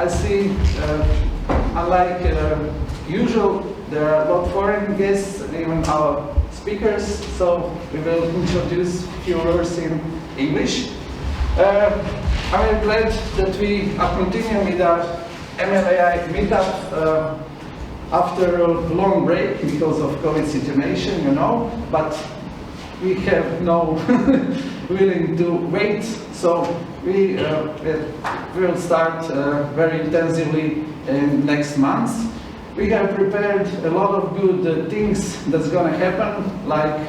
I see, unlike usual, there are a lot of foreign guests, even our speakers, so we will introduce a few words in English. I'm glad that we are continuing with our MLAI meetup after a long break because of COVID situation, you know, but we have no willing to wait, so we will start very intensively in next month. We have prepared a lot of good things that's going to happen, like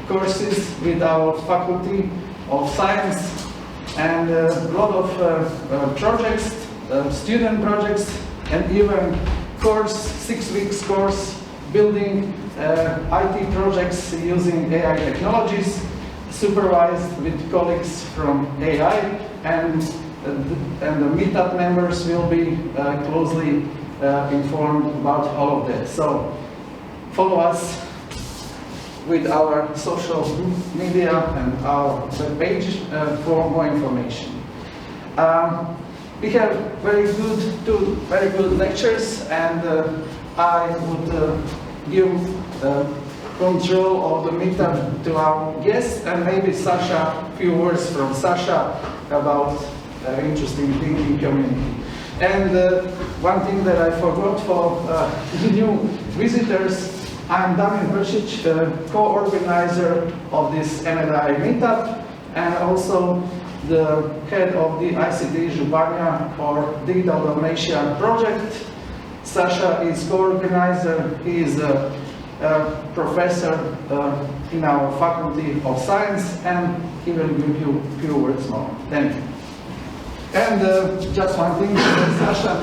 courses with our Faculty of Science, and a lot of projects, student projects, and even course, 6 weeks course, building IT projects using AI technologies, supervised with colleagues from AI, and the meetup members will be closely informed about all of that. So follow us with our social media and our webpage for more information. We have two very good lectures, and I would give control of the meetup to our guests, and maybe Sasha, a few words from Sasha about interesting things in community. And one thing that I forgot for new visitors, I'm Damir Bršić, co-organizer of this MLI meetup, and also the head of the ICT Županija or Digital Dalmatia project. Sasha is co-organizer. He is a professor in our Faculty of Science, and he will give you a few words more. Thank you. And just one thing, Sasha,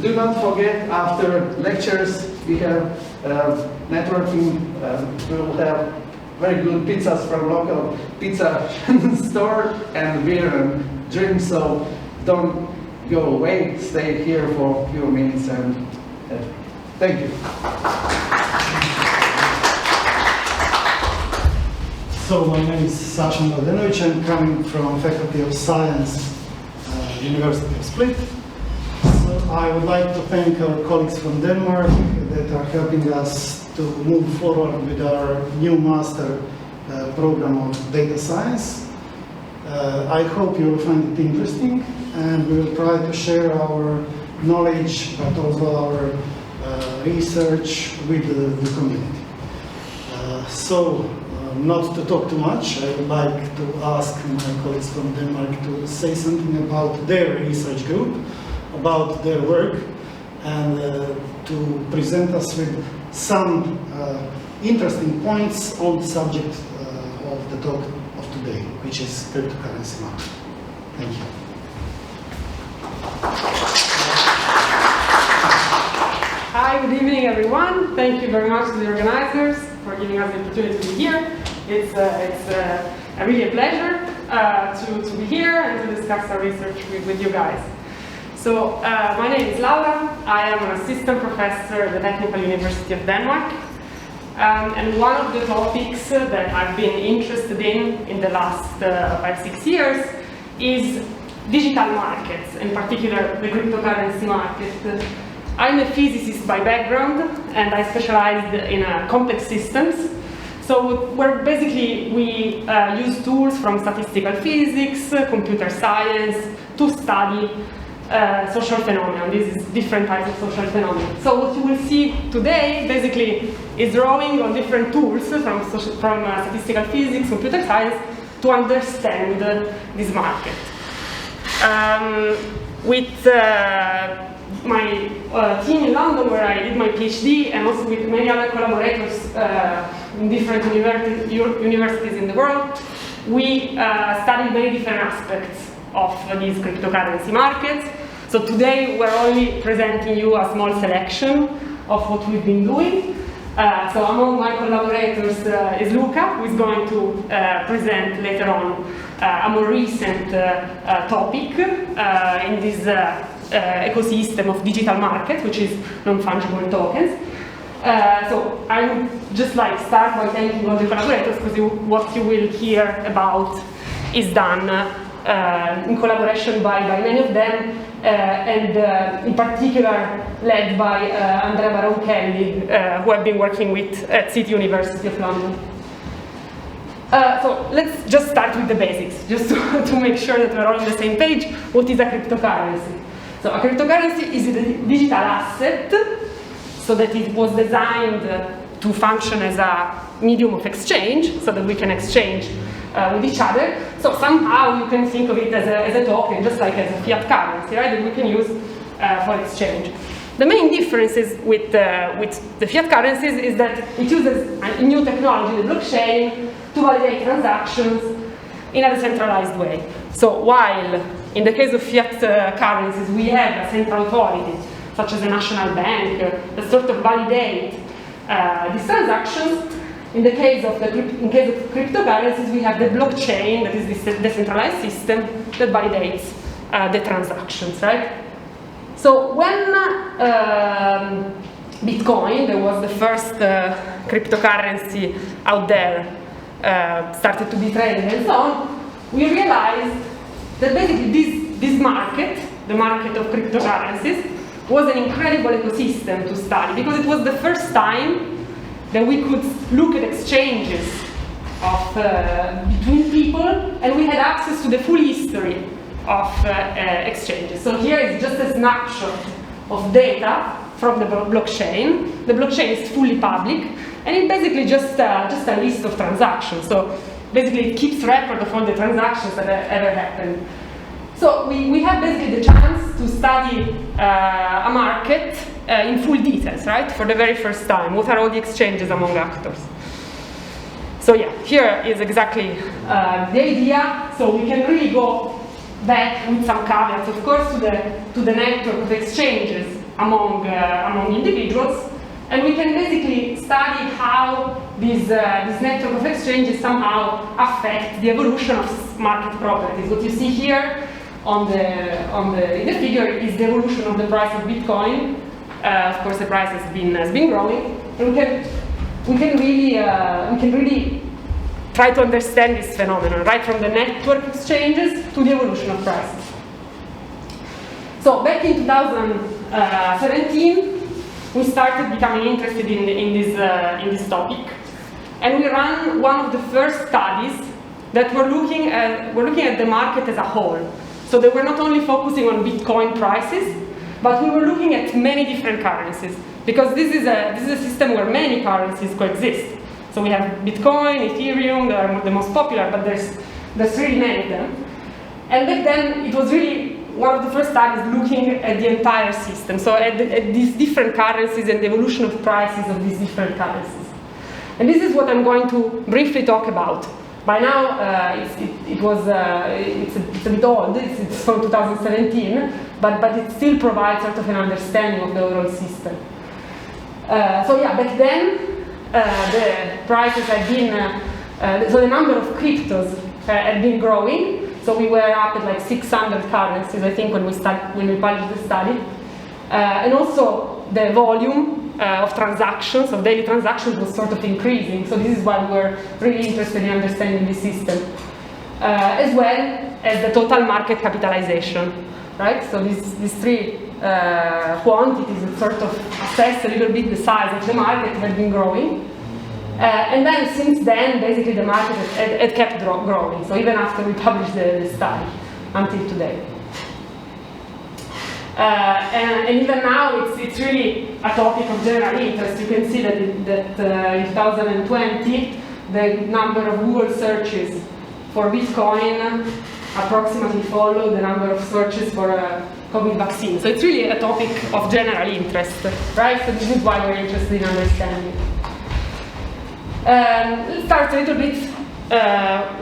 do not forget, after lectures we have networking. We will have very good pizzas from local pizza store and beer and drinks, so don't go away, stay here for a few minutes, and thank you. So my name is Sasha Mladenovic. I'm coming from Faculty of Science, University of Split. So I would like to thank our colleagues from Denmark that are helping us to move forward with our new master program on data science. I hope you will find it interesting, and we will try to share our knowledge, but also our research with the community. Not to talk too much, I would like to ask my colleagues from Denmark to say something about their research group, about their work, and to present us with some interesting points on the subject of the talk of today, which is cryptocurrency market. Thank you. Hi, good evening everyone. Thank you very much to the organizers for giving us the opportunity to be here. It's really a pleasure to be here and to discuss our research with you guys. So my name is Laura. I am an assistant professor at the Technical University of Denmark. And one of the topics that I've been interested in the last 5-6 years is digital markets, in particular the cryptocurrency market. I'm a physicist by background, and I specialized in complex systems. So where basically we use tools from statistical physics, computer science, to study social phenomena. This is different types of social phenomena. So what you will see today basically is drawing on different tools from statistical physics, computer science, to understand this market. With my team in London, where I did my PhD, and also with many other collaborators in different universities in the world, we studied many different aspects of these cryptocurrency markets. So today we're only presenting you a small selection of what we've been doing. So among my collaborators is Luca, who is going to present later on a more recent topic in this ecosystem of digital markets, which is Non Fungible Tokens. So I would just like start by thanking all the collaborators, because what you will hear about is done in collaboration by many of them, and in particular led by Andrea Baron Kelly, who I've been working with at City University of London. So let's just start with the basics, just to make sure that we're all on the same page. What is a cryptocurrency? So a cryptocurrency is a digital asset, so that it was designed to function as a medium of exchange, so that we can exchange with each other. So somehow you can think of it as a token, just like as a fiat currency, right, that we can use for exchange. The main differences with the fiat currencies is that it uses a new technology, the blockchain, to validate transactions in a decentralized way. So while in the case of fiat currencies we have a central authority, such as a national bank, that sort of validate these transactions, in the case of cryptocurrencies we have the blockchain, that is this decentralized system that validates the transactions, right? So when Bitcoin, there was the first cryptocurrency out there, started to be traded and so on, we realized that basically this market, the market of cryptocurrencies, was an incredible ecosystem to study, because it was the first time that we could look at exchanges of, between people, and we had access to the full history of exchanges. So here is just a snapshot of data from the blockchain. The blockchain is fully public, and it's basically just a list of transactions. So basically it keeps record of all the transactions that ever happened. So we have basically the chance to study a market in full details, right, for the very first time. What are all the exchanges among actors? So yeah, here is exactly the idea. So we can really go back with some caveats, of course, to the network of exchanges among individuals, and we can basically study how this network of exchanges somehow affect the evolution of market properties. What you see here in the figure is the evolution of the price of Bitcoin. Of course, the price has been growing, and we can really try to understand this phenomenon, right, from the network exchanges to the evolution of prices. So back in 2017, we started becoming interested in this topic, and we ran one of the first studies that were looking at the market as a whole. So they were not only focusing on Bitcoin prices, but we were looking at many different currencies, because this is a system where many currencies coexist. So we have Bitcoin, Ethereum, they are the most popular, but there's really many of them. And back then, it was really one of the first studies looking at the entire system, so at these different currencies and the evolution of prices of these different currencies. And this is what I'm going to briefly talk about. By now, it's a bit old, it's from 2017, but it still provides sort of an understanding of the overall system. So yeah, back then, the prices had been, so the number of cryptos had been growing. So we were up at like 600 currencies, I think, when we published the study. And also the volume of transactions, of daily transactions, was sort of increasing. So this is why we're really interested in understanding this system. As well as the total market capitalization, right? So these three quantities that sort of assess a little bit the size of the market have been growing. And then since then, basically the market had kept growing. So even after we published the study, until today. And even now, it's really a topic of general interest. You can see that in 2020, the number of Google searches for Bitcoin approximately followed the number of searches for COVID vaccine. So it's really a topic of general interest, right? So this is why we're interested in understanding. Let's start a little bit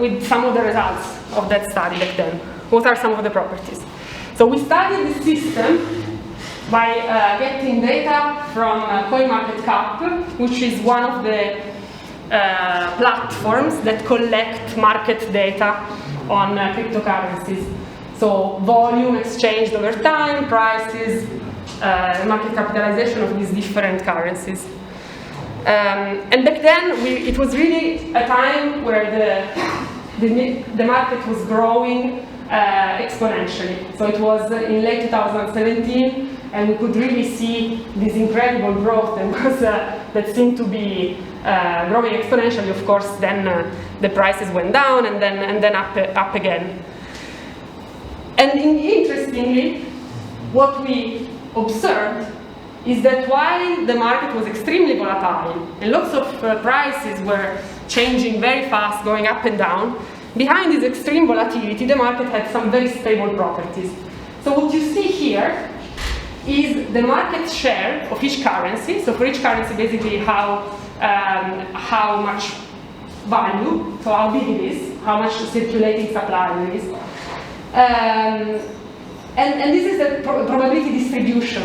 with some of the results of that study back then. What are some of the properties? So we studied the system by getting data from CoinMarketCap, which is one of the platforms that collect market data on cryptocurrencies. So volume exchanged over time, prices, market capitalization of these different currencies. And back then, it was really a time where the market was growing exponentially. So it was in late 2017, and we could really see this incredible growth that seemed to be growing exponentially. Of course, then the prices went down and then up again. And interestingly, what we observed is that while the market was extremely volatile and lots of prices were changing very fast, going up and down, behind this extreme volatility, the market had some very stable properties. So what you see here is the market share of each currency. So for each currency, basically how much value, so how big it is, how much circulating supply there is. And this is the probability distribution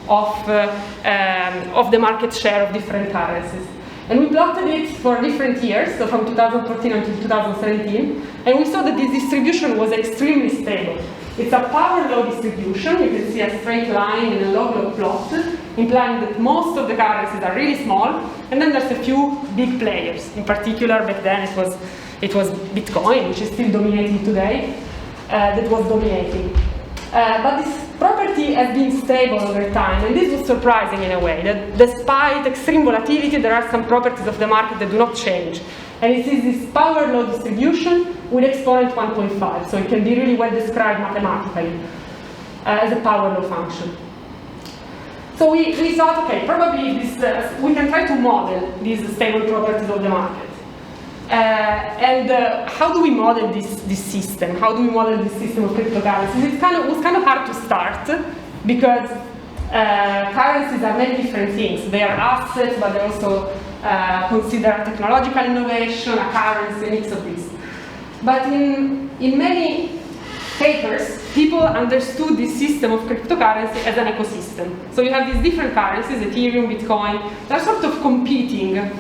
of the market share of different currencies. And we plotted it for different years, so from 2014 until 2017, and we saw that this distribution was extremely stable. It's a power law distribution. You can see a straight line in a log-log plot, implying that most of the currencies are really small, and then there's a few big players. In particular, back then it was Bitcoin, which is still dominating today, that was dominating. But this property has been stable over time, and this was surprising in a way, that despite extreme volatility, there are some properties of the market that do not change. And it is this power law distribution with exponent 1.5, so it can be really well described mathematically as a power law function. So we thought, okay, probably this, we can try to model these stable properties of the market. How do we model this system? How do we model this system of cryptocurrencies? It was kind of hard to start because currencies are many different things. They are assets, but they also consider technological innovation, a currency, a mix of these. But in many papers, people understood this system of cryptocurrency as an ecosystem. So you have these different currencies, Ethereum, Bitcoin, they're sort of competing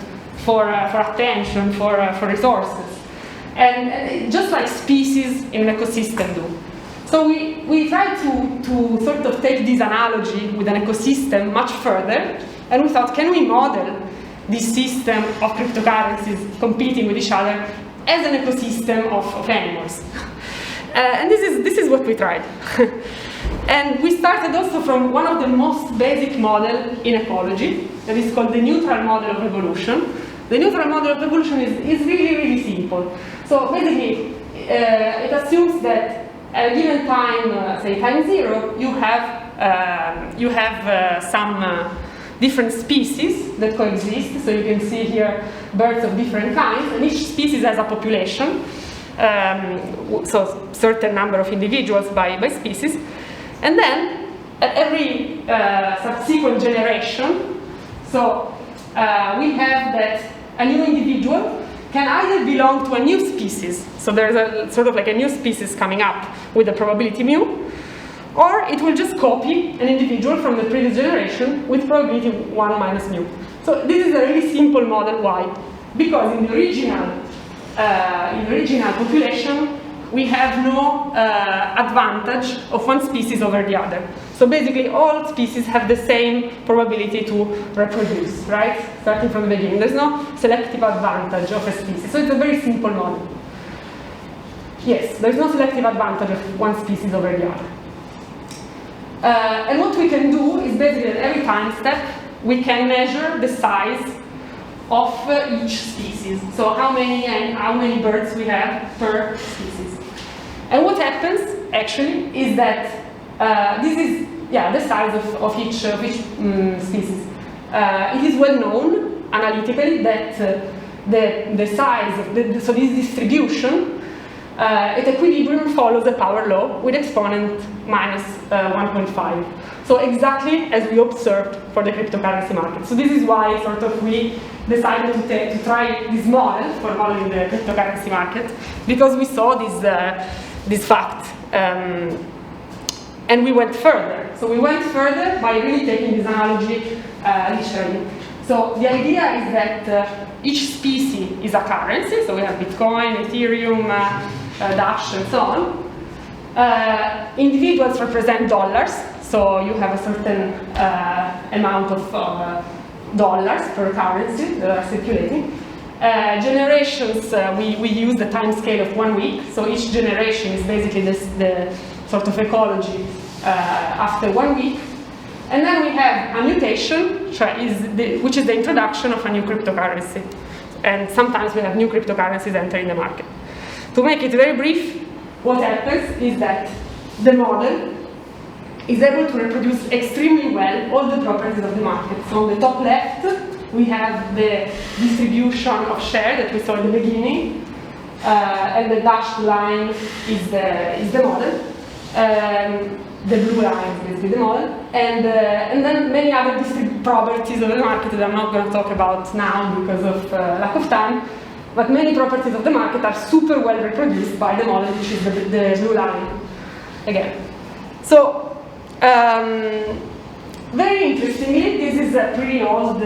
for attention, for resources. And just like species in an ecosystem do. So we tried to sort of take this analogy with an ecosystem much further, and we thought, can we model this system of cryptocurrencies competing with each other as an ecosystem of animals? And this is what we tried. And we started also from one of the most basic models in ecology, that is called the neutral model of evolution. The neutral model of evolution is really, really simple. So basically, it assumes that at a given time, say time 0, you have some different species that coexist. So you can see here birds of different kinds, and each species has a population. So certain number of individuals by species. And then at every subsequent generation, so we have that a new individual can either belong to a new species, so there's a sort of like a new species coming up with the probability mu, or it will just copy an individual from the previous generation with probability 1 minus mu. So this is a really simple model. Why? Because in the original population, we have no advantage of one species over the other. So basically, all species have the same probability to reproduce, right? Starting from the beginning. There's no selective advantage of a species. So it's a very simple model. Yes, there's no selective advantage of one species over the other. And what we can do is basically at every time step, we can measure the size of each species. So how many birds we have per species. And what happens actually is that this is the size of each species. It is well known analytically that the size of so this distribution at equilibrium follows the power law with exponent minus 1.5. So exactly as we observed for the cryptocurrency market. So this is why sort of we decided to try this model for modeling the cryptocurrency market, because we saw this fact. And we went further. So we went further by really taking this analogy literally. So the idea is that each species is a currency. So we have Bitcoin, Ethereum, Dash, and so on. Individuals represent dollars. So you have a certain amount of dollars per currency that are circulating. Generations, we use the time scale of 1 week, so each generation is basically the sort of ecology after 1 week. And then we have a mutation, which is the introduction of a new cryptocurrency. And sometimes we have new cryptocurrencies entering the market. To make it very brief, what happens is that the model is able to reproduce extremely well all the properties of the market. So on the top left, we have the distribution of share that we saw in the beginning, and the dashed line is the model. The blue line is basically the model, and then many other properties of the market that I'm not going to talk about now because of lack of time. But many properties of the market are super well reproduced by the model, which is the blue line again. So. Very interestingly, this is a pretty old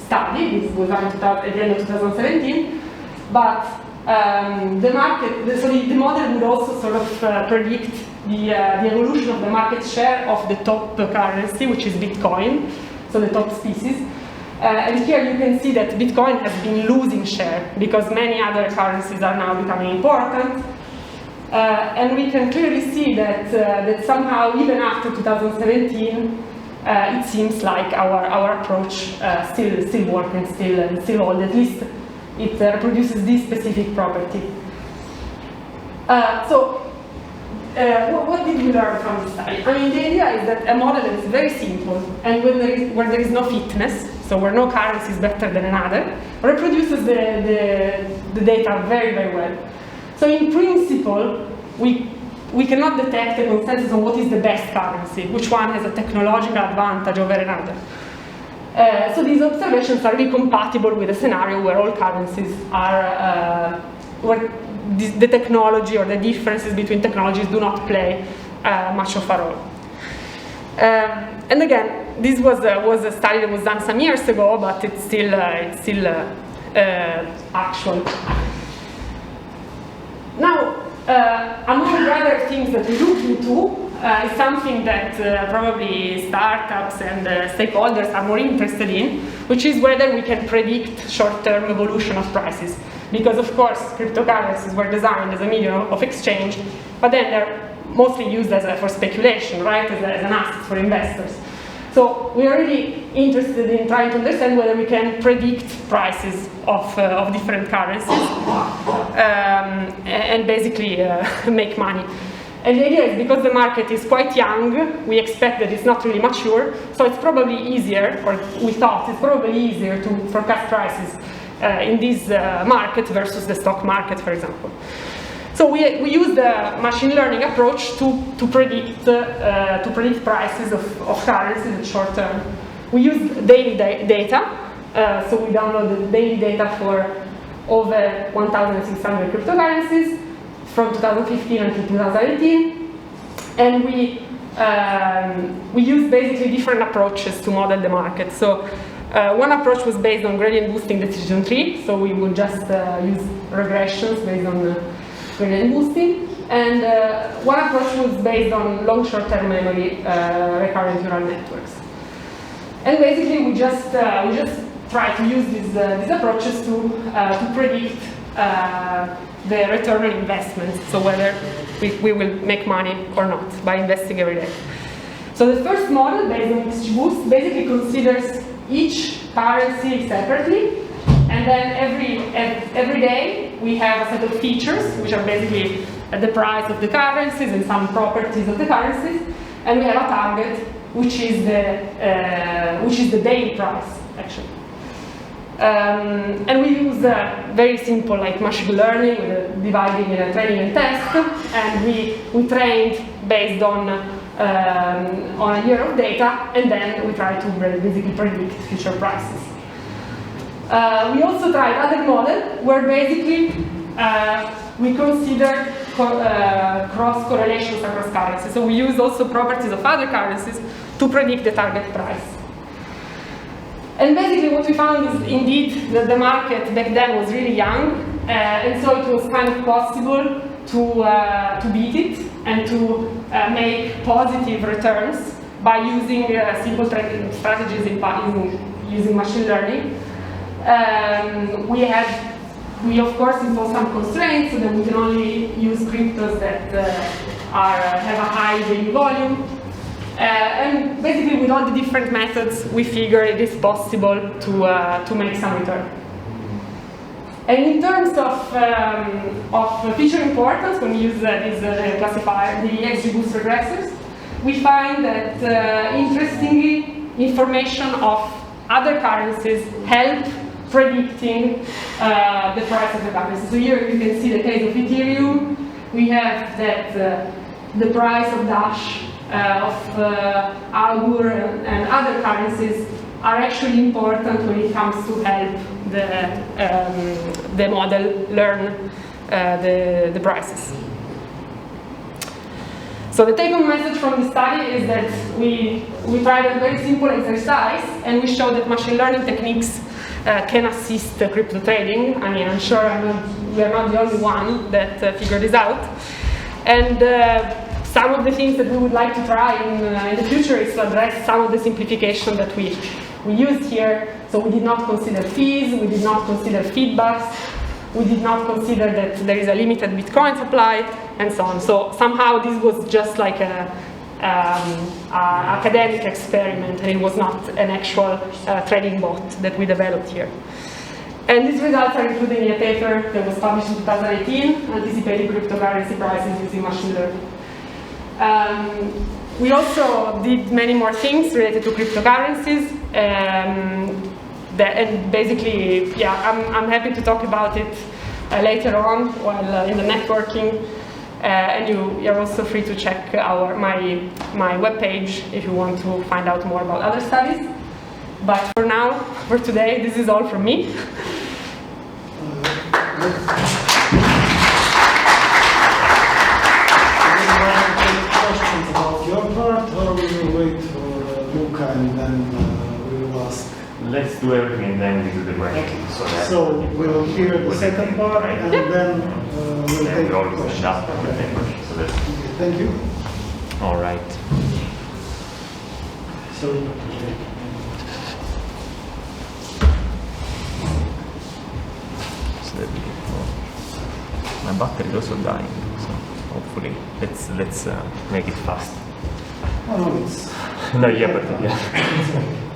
study. This was done at the end of 2017, but the model would also sort of predict the evolution of the market share of the top currency, which is Bitcoin, so the top species. And here you can see that Bitcoin has been losing share because many other currencies are now becoming important. And we can clearly see that somehow, even after 2017, it seems like our approach still works and still holds. At least it reproduces this specific property. What did we learn from this study? I mean, the idea is that a model is very simple, and where there is no fitness, so where no currency is better than another, reproduces the data very, very well. So in principle, we cannot detect a consensus on what is the best currency, which one has a technological advantage over another. So these observations are really compatible with a scenario where all currencies are, where the technology or the differences between technologies do not play much of a role. And again, this was a study that was done some years ago, but it's still actual. Now, among the other things that we look into is something that probably startups and stakeholders are more interested in, which is whether we can predict short-term evolution of prices. Because of course, cryptocurrencies were designed as a medium of exchange, but then they're mostly used for speculation, right, as an asset for investors. So we are really interested in trying to understand whether we can predict prices of different currencies and basically make money. And the idea is because the market is quite young, we expect that it's not really mature, so it's probably easier, or we thought it's probably easier to forecast prices in this market versus the stock market, for example. So we use the machine learning approach to predict prices of currencies in short term. We use daily data, so we download the daily data for over 1,600 cryptocurrencies from 2015 until 2018, and we use basically different approaches to model the market. So one approach was based on gradient boosting decision tree, so we would just use regressions based on gradient boosting, and one approach was based on long short-term memory recurrent neural networks. And basically, we just try to use these approaches to predict the return on investment, so whether we will make money or not by investing every day. So the first model, based on XGBoost, basically considers each currency separately, and then every day we have a set of features, which are basically the price of the currencies and some properties of the currencies, and we have a target, which is the daily price, actually. And we use very simple, like machine learning, dividing in a training and test, and we trained based on a year of data, and then we try to basically predict future prices. We also tried other model where basically we consider cross correlations across currencies. So we use also properties of other currencies to predict the target price. And basically what we found is indeed that the market back then was really young, and so it was kind of possible to beat it and to make positive returns by using simple trading strategies using machine learning. We of course impose some constraints, so that we can only use cryptos that have a high daily volume. And basically, with all the different methods, we figure it is possible to make some return. And in terms of feature importance, when we use these classifier, the XGBoost regressors, we find that, interestingly, information of other currencies help predicting the price of the currency. So here you can see the case of Ethereum. We have that the price of Dash, of Augur, and other currencies are actually important when it comes to help the model learn the prices. So the take-home message from the study is that we tried a very simple exercise, and we showed that machine learning techniques can assist crypto trading. I mean, I'm sure we are not the only one that figured this out. And some of the things that we would like to try in the future is to address some of the simplification that we used here. So we did not consider fees, we did not consider feedbacks, we did not consider that there is a limited Bitcoin supply, and so on. So somehow this was just like an academic experiment, and it was not an actual trading bot that we developed here. And these results are included in a paper that was published in 2018, anticipating cryptocurrency prices using machine learning. We also did many more things related to cryptocurrencies, and basically, yeah, I'm happy to talk about it later on while in the networking. And you're also free to check my webpage if you want to find out more about other studies. But for now, for today, this is all from me. Questions about your part, or we will wait for Luca and then we will ask? Let's do everything and then we do the questions. So we will hear the second part, right? and then we'll And take we always questions. end up with the questions. So that's Thank you. all right. So, So that we can, my battery is also dying, so hopefully let's make it fast. oh no, it's No, yeah, but yeah.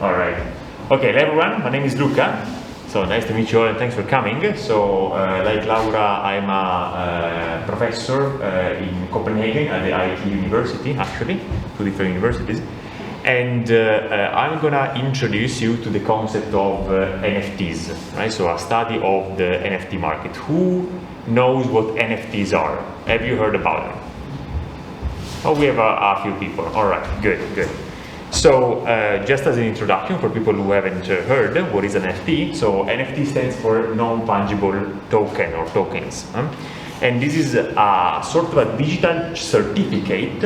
All right. Okay, hello everyone. My name is Luca. So nice to meet you all, and thanks for coming. So, like Laura, I'm a professor in Copenhagen at the IT University, actually, two different universities. And I'm gonna introduce you to the concept of NFTs, right? So a study of the NFT market. Who knows what NFTs are? Have you heard about them? Oh, we have a few people. All right, good. So, just as an introduction for people who haven't heard, what is an NFT? So, NFT stands for Non Fungible Token or tokens. And this is a sort of a digital certificate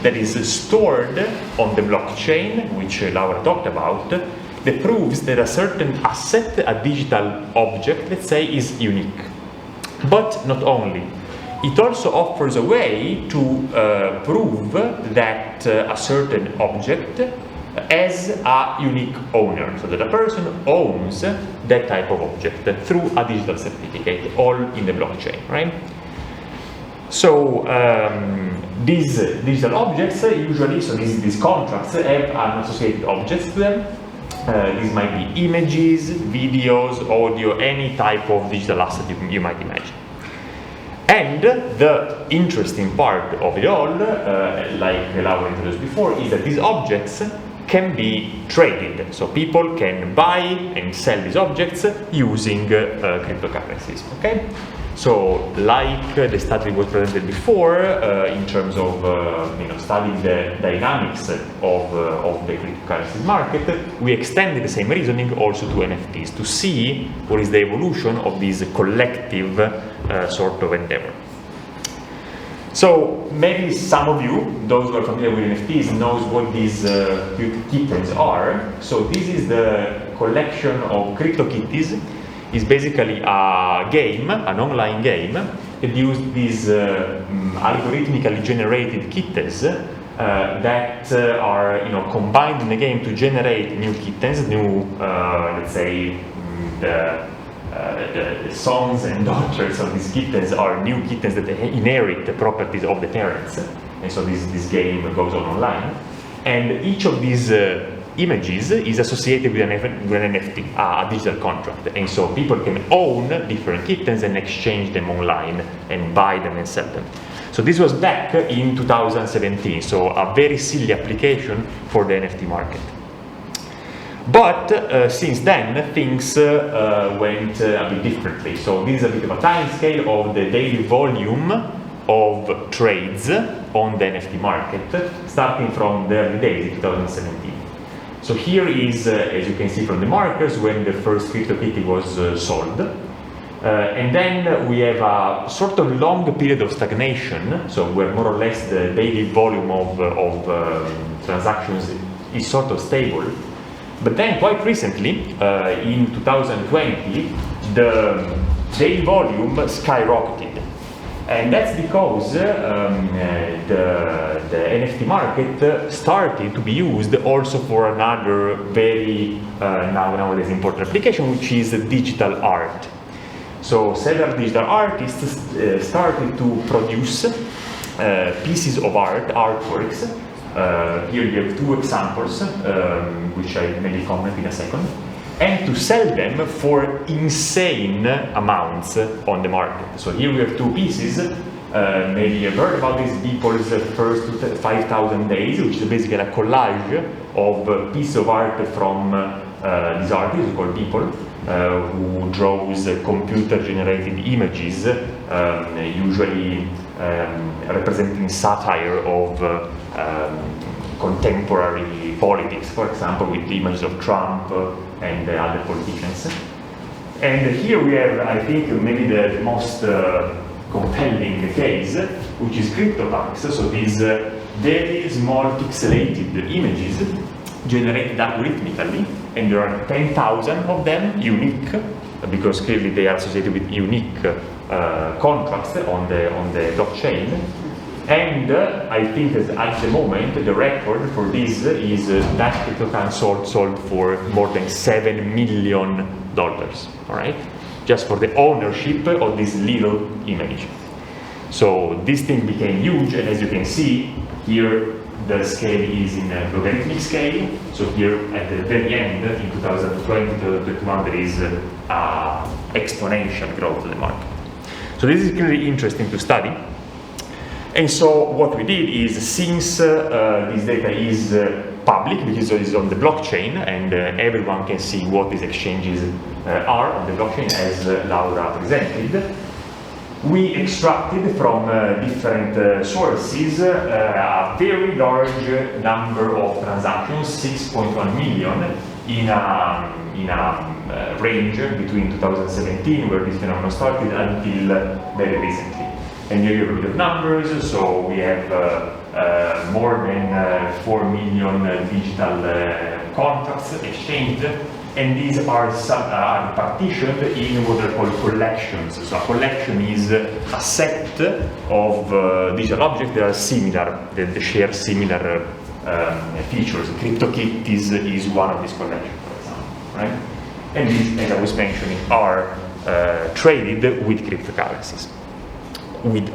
that is stored on the blockchain, which Laura talked about, that proves that a certain asset, a digital object, let's say, is unique. But not only. It also offers a way to prove that a certain object has a unique owner, so that a person owns that type of object through a digital certificate, all in the blockchain, right? So these digital objects usually, so these contracts have an associated objects to them. These might be images, videos, audio, any type of digital asset you might imagine. And the interesting part of it all, like Laura introduced before, is that these objects can be traded. So people can buy and sell these objects using cryptocurrencies. Okay? So, like the study was presented before, in terms of studying the dynamics of the cryptocurrencies market, we extended the same reasoning also to NFTs to see what is the evolution of this collective sort of endeavor. So maybe some of you, those who are familiar with NFTs, knows what these kittens are. So this is the collection of CryptoKitties. It's basically a game, an online game, that uses these algorithmically generated kittens that are combined in the game to generate new kittens, new let's say the sons and daughters of these kittens are new kittens that inherit the properties of the parents. And so this game goes on online. And each of these images is associated with an NFT, a digital contract. And so people can own different kittens and exchange them online and buy them and sell them. So this was back in 2017, so a very silly application for the NFT market. But since then, things went a bit differently. So this is a bit of a time scale of the daily volume of trades on the NFT market, starting from the early days in 2017. So here is, as you can see from the markers, when the first CryptoKitty was sold. And then we have a sort of long period of stagnation, so where more or less the daily volume of transactions is sort of stable. But then quite recently, in 2020, the daily volume skyrocketed. And that's because the NFT market started to be used also for another very nowadays important application, which is digital art. So several digital artists started to produce pieces of art, artworks. Here you have two examples, which I maybe comment in a second, and to sell them for insane amounts on the market. So here we have two pieces. Maybe you've heard about this, Beeple's first 5,000 days, which is basically a collage of pieces of art from this artist called Beeple, who draws computer-generated images, usually representing satire of contemporary politics, for example, with images of Trump and other politicians. And here we have, I think, maybe the most compelling case, which is CryptoPunks. So these very small pixelated images generated algorithmically, and there are 10,000 of them, unique, because clearly they are associated with unique contracts on the blockchain. And I think that at the moment the record for this is that CryptoPunks sold for more than $7 million. All right, just for the ownership of this little image. So this thing became huge, and as you can see here, the scale is in a logarithmic scale. So here at the very end, in 2020-2021, there is exponential growth of the market. So this is really interesting to study. And so what we did is, since this data is public, because it is on the blockchain, and everyone can see what these exchanges are on the blockchain, as Laura presented, we extracted from different sources a very large number of transactions, 6.1 million, in a range between 2017, where this phenomenon started, until very recently. And here you have a bit of numbers, so we have more than 4 million digital contracts exchanged, and these are partitioned in what are called collections. So a collection is a set of digital objects that are similar, that share similar features. CryptoKitties is one of these collections, for example, right? And these, as I was mentioning, are traded with cryptocurrencies,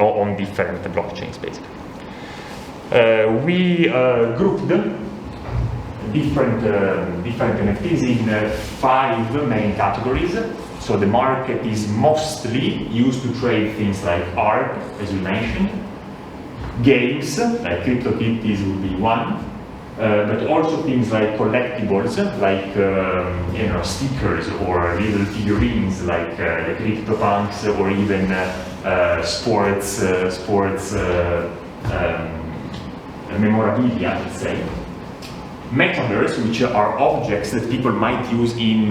on different blockchains, basically. We grouped different NFTs in 5 main categories. So the market is mostly used to trade things like art, as we mentioned, games, like CryptoKitties would be one, but also things like collectibles, like stickers or little figurines, like the CryptoPunks, or even sports memorabilia, let's say. Metaverse, which are objects that people might use in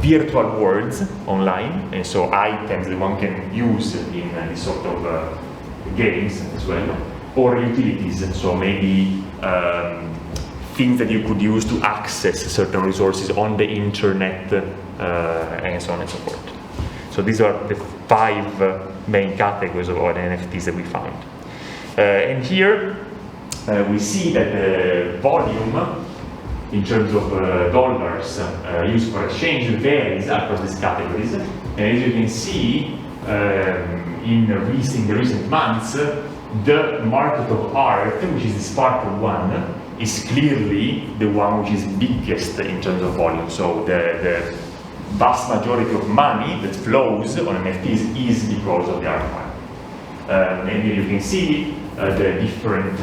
virtual worlds online, and so items that one can use in this sort of games as well, or utilities, so maybe things that you could use to access certain resources on the internet, and so on and so forth. So these are the 5 main categories of NFTs that we found. And here we see that the volume in terms of dollars used for exchange varies across these categories. And as you can see, in the recent months, the market of art, which is the sparkle one, is clearly the one which is biggest in terms of volume. So the vast majority of money that flows on NFTs is because of the art market. And here you can see the different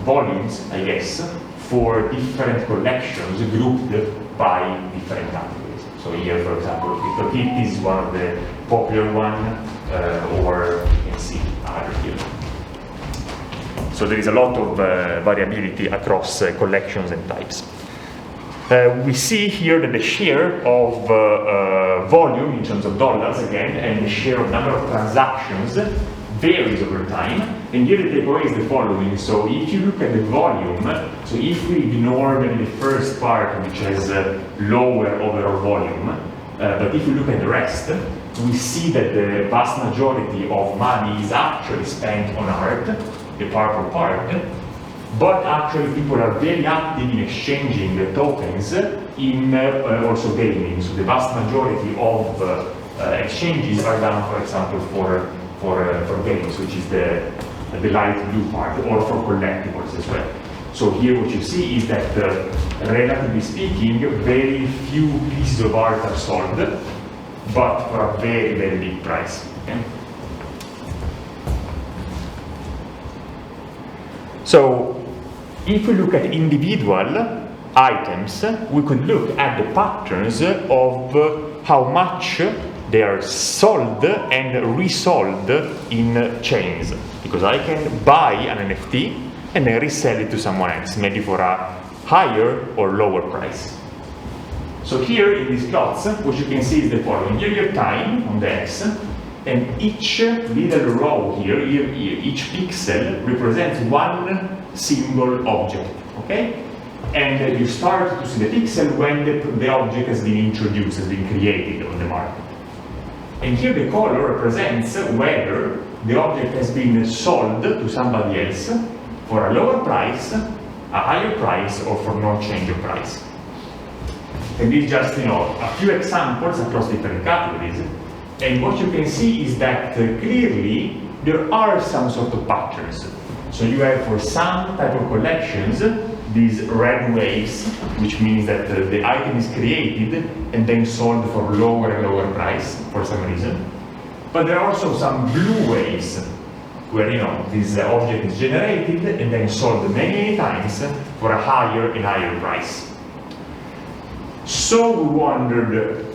volumes, I guess, for different collections grouped by different categories. So here, for example, Cryptocurrencies is one of the popular one, or you can see other here. So there is a lot of variability across collections and types. We see here that the share of volume in terms of dollars again, and the share of number of transactions varies over time. And here the takeaway is the following. So if you look at the volume, so if we ignore maybe the first part, which has lower overall volume, but if you look at the rest, we see that the vast majority of money is actually spent on art, the purple part, but actually people are very active in exchanging the tokens in also gaming. So the vast majority of exchanges are done, for example, for games, which is the light blue part, or for collectibles as well. So here what you see is that, relatively speaking, very few pieces of art are sold, but for a very, very big price. Okay? So if we look at individual items, we could look at the patterns of how much they are sold and resold in chains. Because I can buy an NFT and then resell it to someone else, maybe for a higher or lower price. So here in these plots, what you can see is the following. Here you have time on the X, and each little row here, each pixel represents one single object, okay? And you start to see the pixel when the object has been introduced, has been created on the market. And here the color represents whether the object has been sold to somebody else for a lower price, a higher price, or for no change of price. And these just, a few examples across different categories. And what you can see is that clearly there are some sort of patterns. So you have for some type of collections these red waves, which means that the item is created and then sold for lower and lower price for some reason. But there are also some blue waves where this object is generated and then sold many times for a higher and higher price. So we wondered,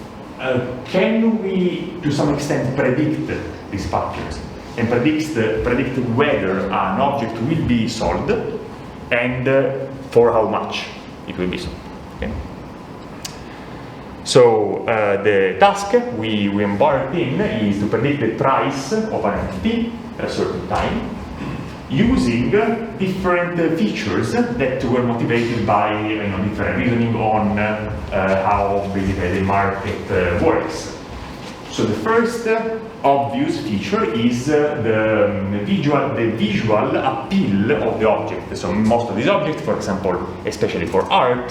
can we to some extent predict these patterns and predict whether an object will be sold and for how much it will be sold? Okay. So the task we embarked in is to predict the price of an NFT at a certain time using different features that were motivated by different reasoning on how basically the market works. So the first obvious feature is the visual appeal of the object. So most of these objects, for example, especially for art,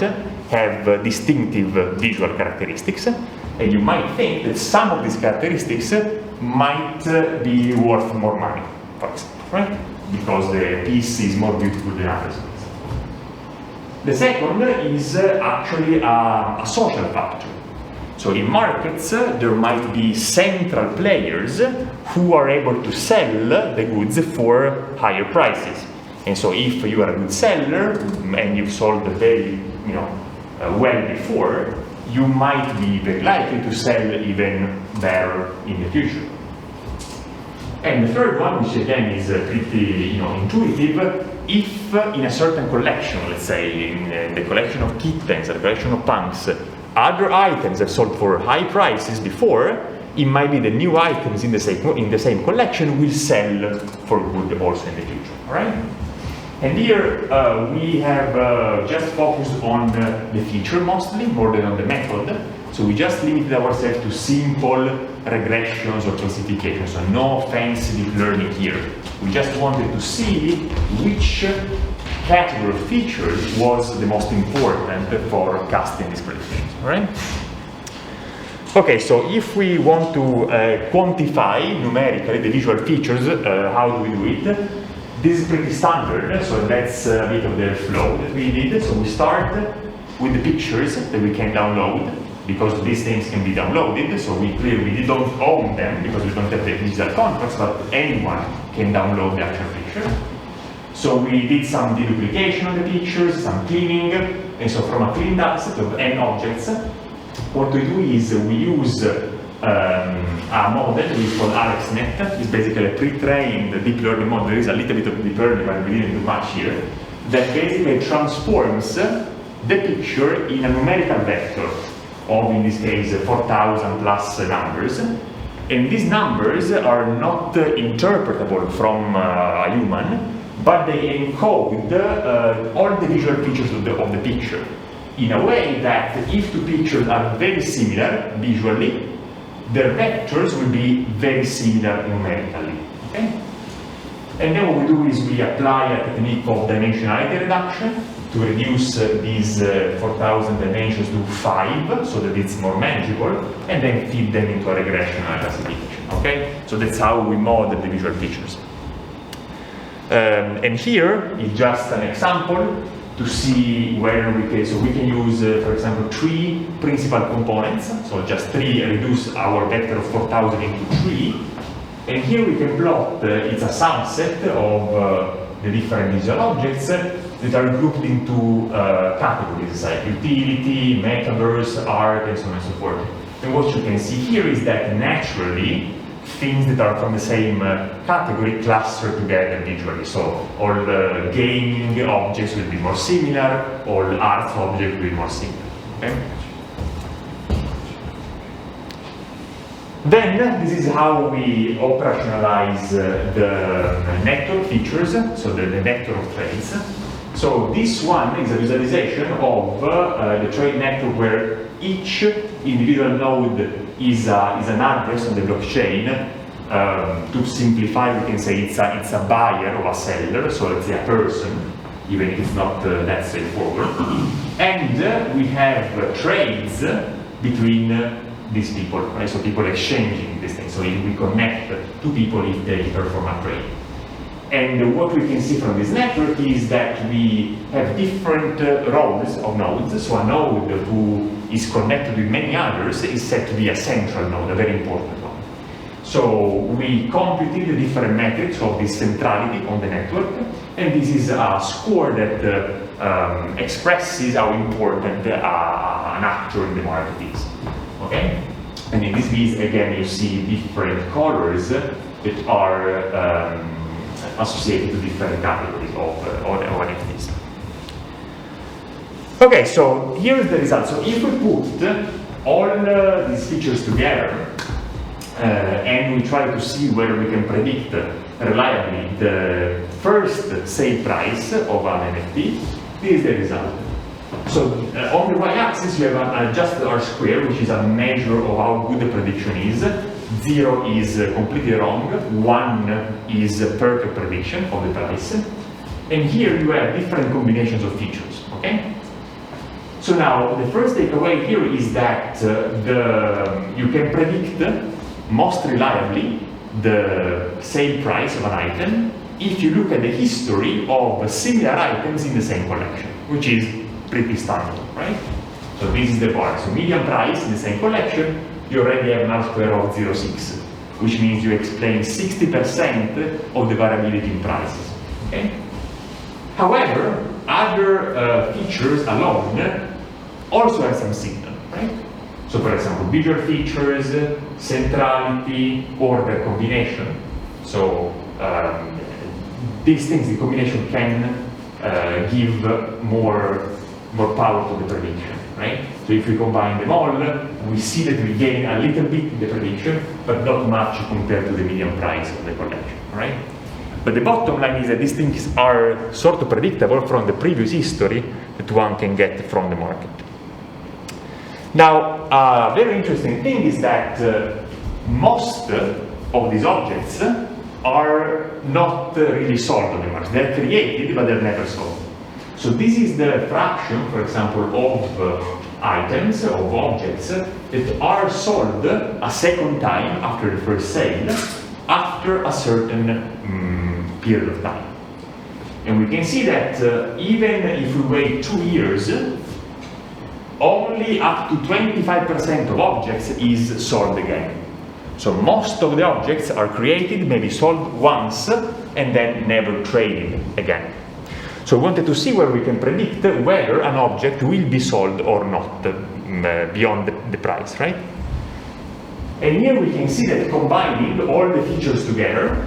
have distinctive visual characteristics, and you might think that some of these characteristics might be worth more money, for example, right? Because the piece is more beautiful than others. The second is actually a social factor. So in markets, there might be central players who are able to sell the goods for higher prices. And so if you are a good seller and you've sold very well before, you might be very likely to sell even better in the future. And the third one, which again is pretty intuitive, if in a certain collection, let's say in the collection of kittens, the collection of punks, other items have sold for high prices before, it might be the new items in the same collection will sell for good also in the future, all right? And here we have just focused on the feature mostly, more than on the method. So we just limited ourselves to simple regressions or classifications, so no fancy deep learning here. We just wanted to see which category of features was the most important for casting these predictions, right? Okay, so if we want to quantify numerically the visual features, how do we do it? This is pretty standard, so that's a bit of the flow that we did. So we start with the pictures that we can download, because these things can be downloaded, so we clearly don't own them because we don't have the digital contracts, but anyone can download the actual picture. So we did some deduplication of the pictures, some cleaning, and so from a cleaned up set of n objects, what we do is we use a model that is called AlexNet. It's basically a pre-trained deep learning model. There is a little bit of deep learning, but we didn't do much here, that basically transforms the picture in a numerical vector of, in this case, 4,000 plus numbers. And these numbers are not interpretable from a human, but they encode all the visual features of the picture in a way that if two pictures are very similar visually, their vectors will be very similar numerically. Okay? And then what we do is we apply a technique of dimensionality reduction to reduce these 4,000 dimensions to 5 so that it's more manageable, and then feed them into a regression classification. Okay? So that's how we model the visual features. And here is just an example to see where we can, so we can use, for example, 3 principal components, so just 3, reduce our vector of 4,000 into 3, and here we can plot, it's a subset of the different visual objects that are grouped into categories like utility, metaverse, art, and so on and so forth. And what you can see here is that naturally, things that are from the same category cluster together visually. So all the gaming objects will be more similar, all art objects will be more similar. Okay? Then this is how we operationalize the network features, so the network of trades. So this one is a visualization of the trade network where each individual node is an address on the blockchain. To simplify, we can say it's a buyer or a seller, so let's say a person, even if it's not that straightforward. And we have trades between these people, right? So people exchanging these things. So we connect two people if they perform a trade. And what we can see from this network is that we have different rows of nodes. So a node who is connected with many others is said to be a central node, a very important one. So we computed the different metrics of this centrality on the network, and this is a score that expresses how important an actor in the market is. Okay? And in this case, again, you see different colors that are associated to different categories of NFTs. Okay, so here's the result. So if we put all these features together and we try to see whether we can predict reliably the first sale price of an NFT, this is the result. So on the y-axis you have an adjusted R-square, which is a measure of how good the prediction is. 0 is completely wrong, 1 is a perfect prediction of the price. And here you have different combinations of features, okay? So now, the first takeaway here is that you can predict most reliably the sale price of an item if you look at the history of similar items in the same collection, which is pretty standard, right? So this is the part. So median price in the same collection, you already have an R-square of 0.6, which means you explain 60% of the variability in prices. Okay? However, other features alone also have some signal, right? So for example, visual features, centrality, order combination. So these things, the combination can give more power to the prediction, right? So if we combine them all, we see that we gain a little bit in the prediction, but not much compared to the median price of the collection, right? But the bottom line is that these things are sort of predictable from the previous history that one can get from the market. Now, a very interesting thing is that most of these objects are not really sold on the market. They're created, but they're never sold. So this is the fraction, for example, of items, of objects, that are sold a second time after the first sale, after a certain period of time. And we can see that even if we wait 2 years, only up to 25% of objects is sold again. So most of the objects are created, maybe sold once, and then never traded again. So we wanted to see where we can predict whether an object will be sold or not beyond the price, right? And here we can see that combining all the features together,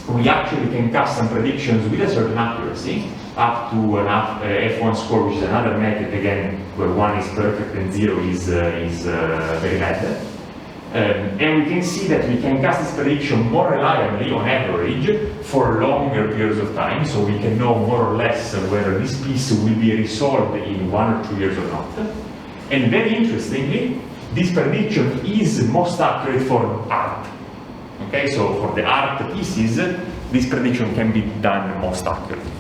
we actually can cast some predictions with a certain accuracy, up to an F1 score, which is another method, again, where 1 is perfect and 0 is very bad. And we can see that we can cast this prediction more reliably on average for longer periods of time, so we can know more or less whether this piece will be resolved in 1 or 2 years or not. And very interestingly, this prediction is most accurate for art. Okay, so for the art pieces, this prediction can be done most accurately.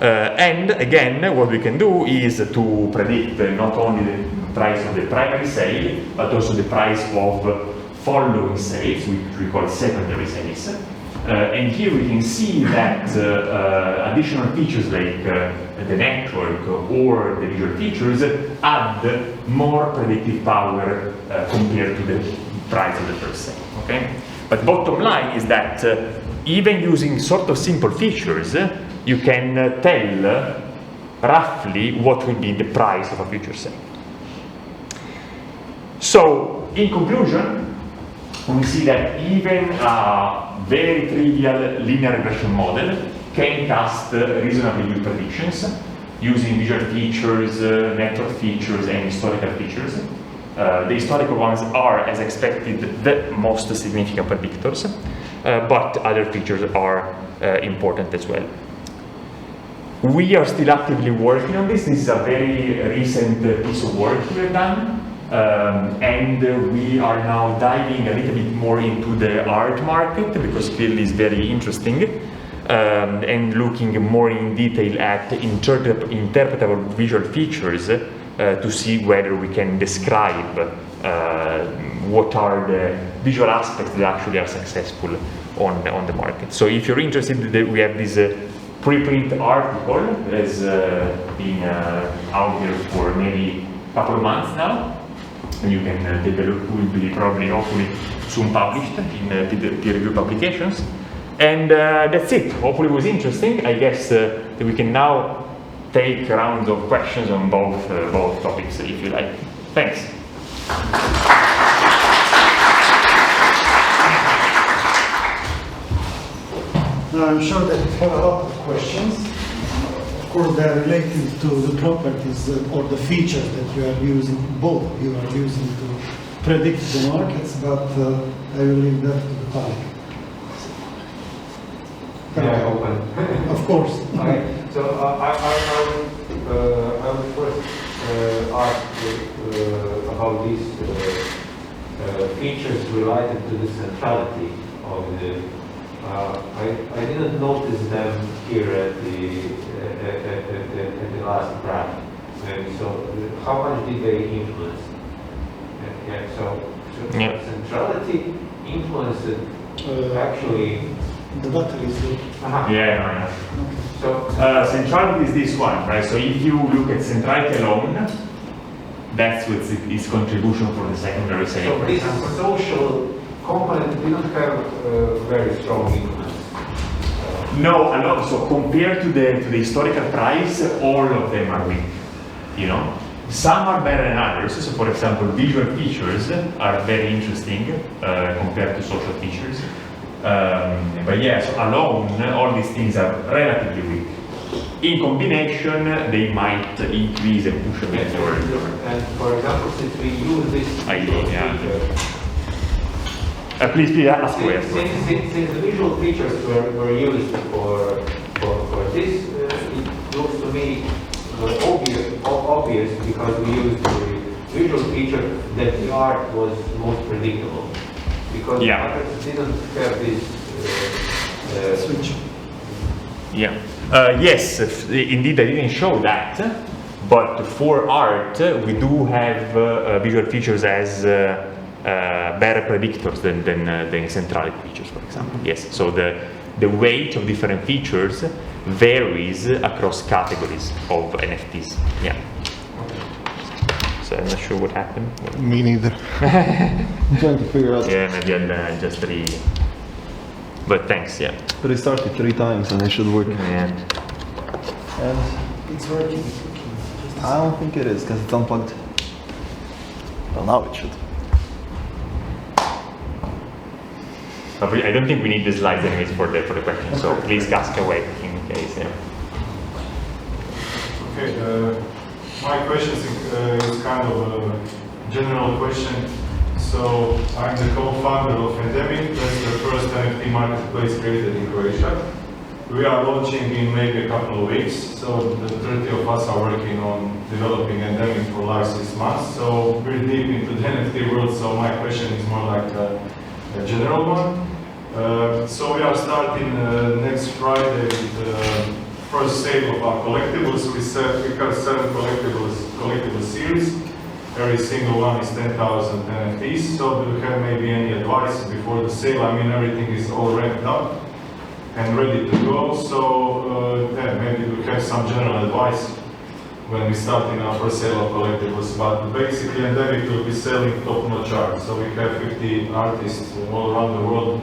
And again, what we can do is to predict not only the price of the primary sale, but also the price of following sales, which we call secondary sales. And here we can see that additional features like the network or the visual features add more predictive power compared to the price of the first sale. Okay? But bottom line is that even using sort of simple features, you can tell roughly what will be the price of a future sale. So, in conclusion, we see that even a very trivial linear regression model can cast reasonably good predictions using visual features, network features, and historical features. The historical ones are, as expected, the most significant predictors, but other features are important as well. We are still actively working on this. This is a very recent piece of work we have done. And we are now diving a little bit more into the art market, because clearly it's very interesting, and looking more in detail at interpretable visual features to see whether we can describe what are the visual aspects that actually are successful on the market. So if you're interested, we have this preprint article that has been out here for maybe a couple of months now. And you can take a look. Will be probably, hopefully, soon published in peer review publications. And that's it. Hopefully it was interesting. I guess that we can now take rounds of questions on both topics, if you like. Thanks. Now, I'm sure that you have a lot of questions. Of course, they are related to the properties or the features that you are using, both you are using to predict the markets, but I will leave that to the public. Yeah, open. Of course. Okay. So I would first ask about these features related to the centrality of the. I didn't notice them here at the last graph. So how much did they influence? Yeah. So Yeah. centrality influenced actually. The battery is good. Yeah. So Centrality is this one, right? So if you look at centrality alone, that's what its contribution for the secondary sale. So this social component didn't have very strong influence. No, a lot. So compared to the historical price, all of them are weak. You know, some are better than others. So, for example, visual features are very interesting compared to social features. But yeah, so alone, all these things are relatively weak. In combination, they might increase and push a bit lower. And for example, since we use this feature, please ask away. since the visual features were used for this, it looks to me obvious because we used the visual feature that the art was most predictable. Because others didn't have this Switch. Yeah. Yes, indeed, I didn't show that, but for art, we do have visual features as better predictors than centrality features, for example. Yes. So the weight of different features varies across categories of NFTs. Yeah. So I'm not sure what happened. Me neither. I'm trying to figure out. Yeah, maybe I'll just But thanks, yeah. But I started 3 times and it should work. Yeah. And It's working. I don't think it is because it's unplugged. Well, now it should. But I don't think we need the slides anyways for the question, so please ask away in case. Yeah. Okay, my question is kind of a general question. So I'm the co-founder of Endemic. That's the first NFT marketplace created in Croatia. We are launching in maybe a couple of weeks. So the 30 of us are working on developing Endemic for like 6 months. So we're deep into the NFT world. So my question is more like a general one. So we are starting next Friday with the first sale of our collectibles. We got 7 collectible series. Every single one is 10,000 NFTs. So do you have maybe any advice before the sale? I mean, everything is all ramped up and ready to go. So yeah, maybe we have some general advice when we start in our first sale of collectibles. But basically, Endemic will be selling top-notch art. So we have 50 artists all around the world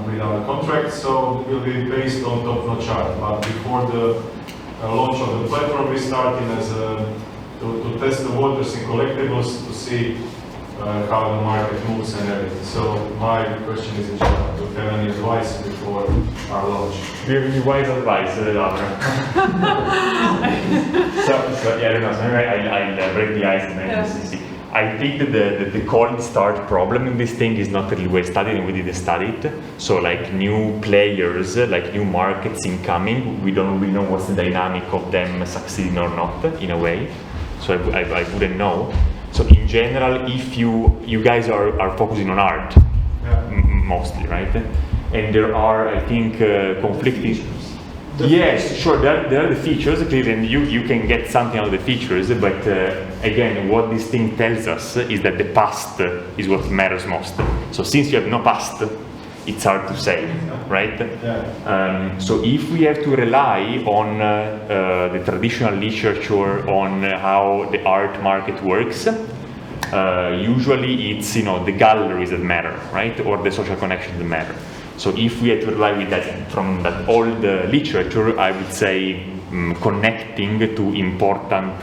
with our contract. So it will be based on top-notch art. But before the launch of the platform, we starting as to test the waters in collectibles to see how the market moves and everything. So my question is, in general, do you have any advice before our launch? Give me wise advice, Laura. so yeah, I don't know. So I'll break the ice and then see. I think that the cold start problem in this thing is not really well studied, and we didn't study it. So like new players, like new markets incoming, we don't really know what's the dynamic of them succeeding or not, in a way. So I wouldn't know. So in general, if you guys are focusing on art, mostly, right? And there are, I think, conflicting. Yes, sure. There are the features, clearly, and you can get something out of the features. But again, what this thing tells us is that the past is what matters most. So since you have no past, it's hard to say, right? Yeah. So if we have to rely on the traditional literature on how the art market works, usually it's the galleries that matter, right, or the social connections that matter. So if we had to rely with that from that old literature, I would say connecting to important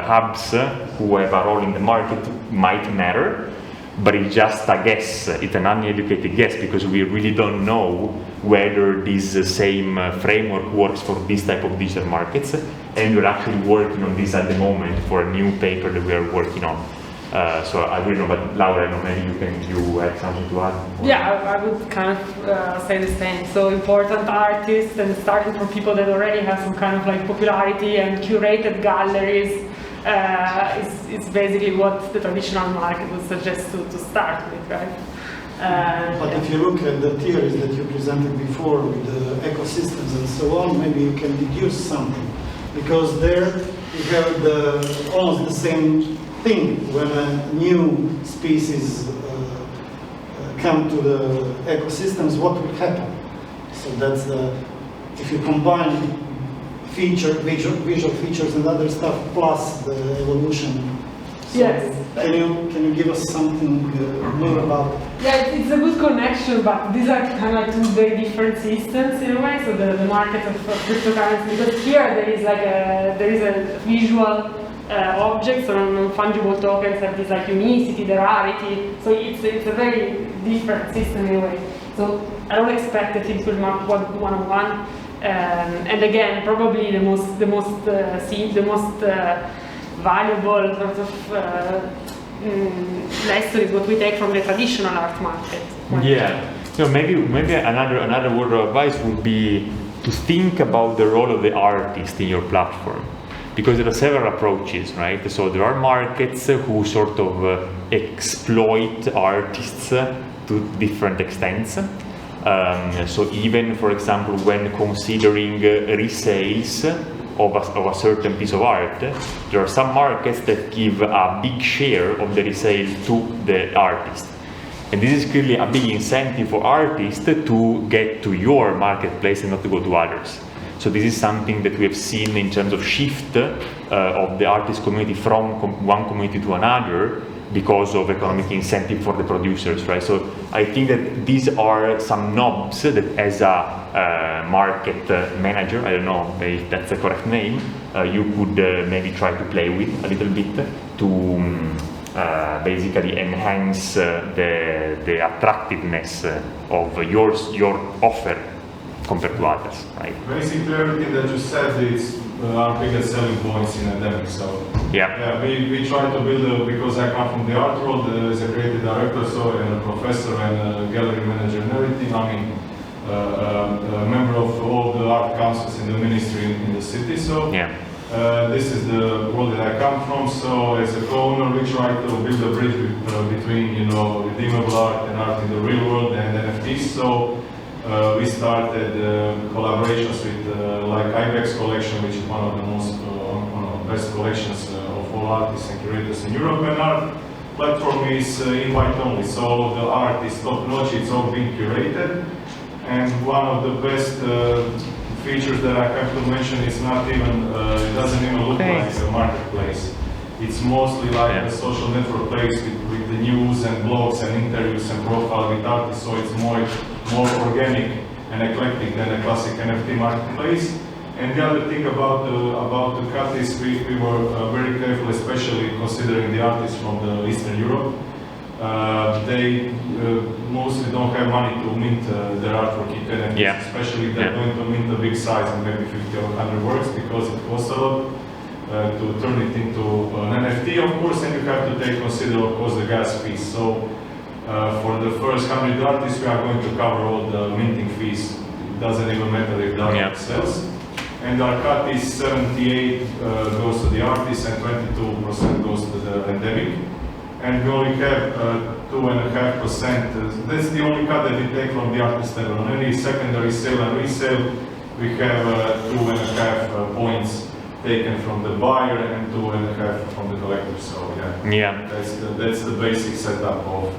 hubs who have a role in the market might matter. But it's just a guess, it's an uneducated guess, because we really don't know whether this same framework works for this type of digital markets, and we're actually working on this at the moment for a new paper that we are working on. So I don't know, but Laura, I don't know, maybe you have something to add? Yeah, I would kind of say the same. So important artists, and starting from people that already have some kind of like popularity and curated galleries, is basically what the traditional market would suggest to start with, right? But if you look at the theories that you presented before with the ecosystems and so on, maybe you can deduce something. Because there you have almost the same thing when a new species come to the ecosystems, what will happen? So that's if you combine visual features and other stuff plus the evolution. So Yes. Can you give us something more about it? Yeah, it's a good connection, but these are kind of like 2 very different systems in a way. So the market of cryptocurrencies, because here there is a visual object, so non fungible tokens have this like unicity, the rarity. So it's a very different system in a way. So I don't expect that it will map one-on-one. And again, probably the most valuable sort of lesson is what we take from the traditional art market. Yeah. So maybe another word of advice would be to think about the role of the artist in your platform, because there are several approaches, right? So there are markets who sort of exploit artists to different extents. So even, for example, when considering resales of a certain piece of art, there are some markets that give a big share of the resale to the artist. And this is clearly a big incentive for artists to get to your marketplace and not to go to others. So this is something that we have seen in terms of shift of the artist community from one community to another because of economic incentive for the producers, right? So I think that these are some knobs that as a market manager, I don't know if that's the correct name, you could maybe try to play with a little bit to basically enhance the attractiveness of your offer compared to others, right? Basically, everything that you said is our biggest selling points in endemic. So yeah, we try to build because I come from the art world as a creative director, so and a professor and a gallery manager and everything. I mean, a member of all the art councils in the ministry in the city. So this is the world that I come from. So as a co-owner, we try to build a bridge between redeemable art and art in the real world and NFTs. So we started collaborations with like IBEX collection, which is one of the most best collections of all artists and curators in Europe. And our platform is invite only, so the art is top notch, it's all being curated. And one of the best features that I have to mention is not even, it doesn't even look like a marketplace. It's mostly like a social network place with the news and blogs and interviews and profile with artists, so it's more organic and eclectic than a classic NFT marketplace. And the other thing about the cut is we were very careful, especially considering the artists from the Eastern Europe. They mostly don't have money to mint their art for key NFTs, especially if they're going to mint a big size and maybe 50 or 100 works, because it costs a lot to turn it into an NFT, of course, and you have to consider, of course, the gas fees. So for the first 100 artists, we are going to cover all the minting fees. It doesn't even matter if the artist sells. And our cut is 78 goes to the artist and 22% goes to the endemic. And we only have 2.5%. That's the only cut that we take from the artist level. On any secondary sale and resale, we have 2.5 points taken from the buyer and 2.5 from the collector. So that's the basic setup of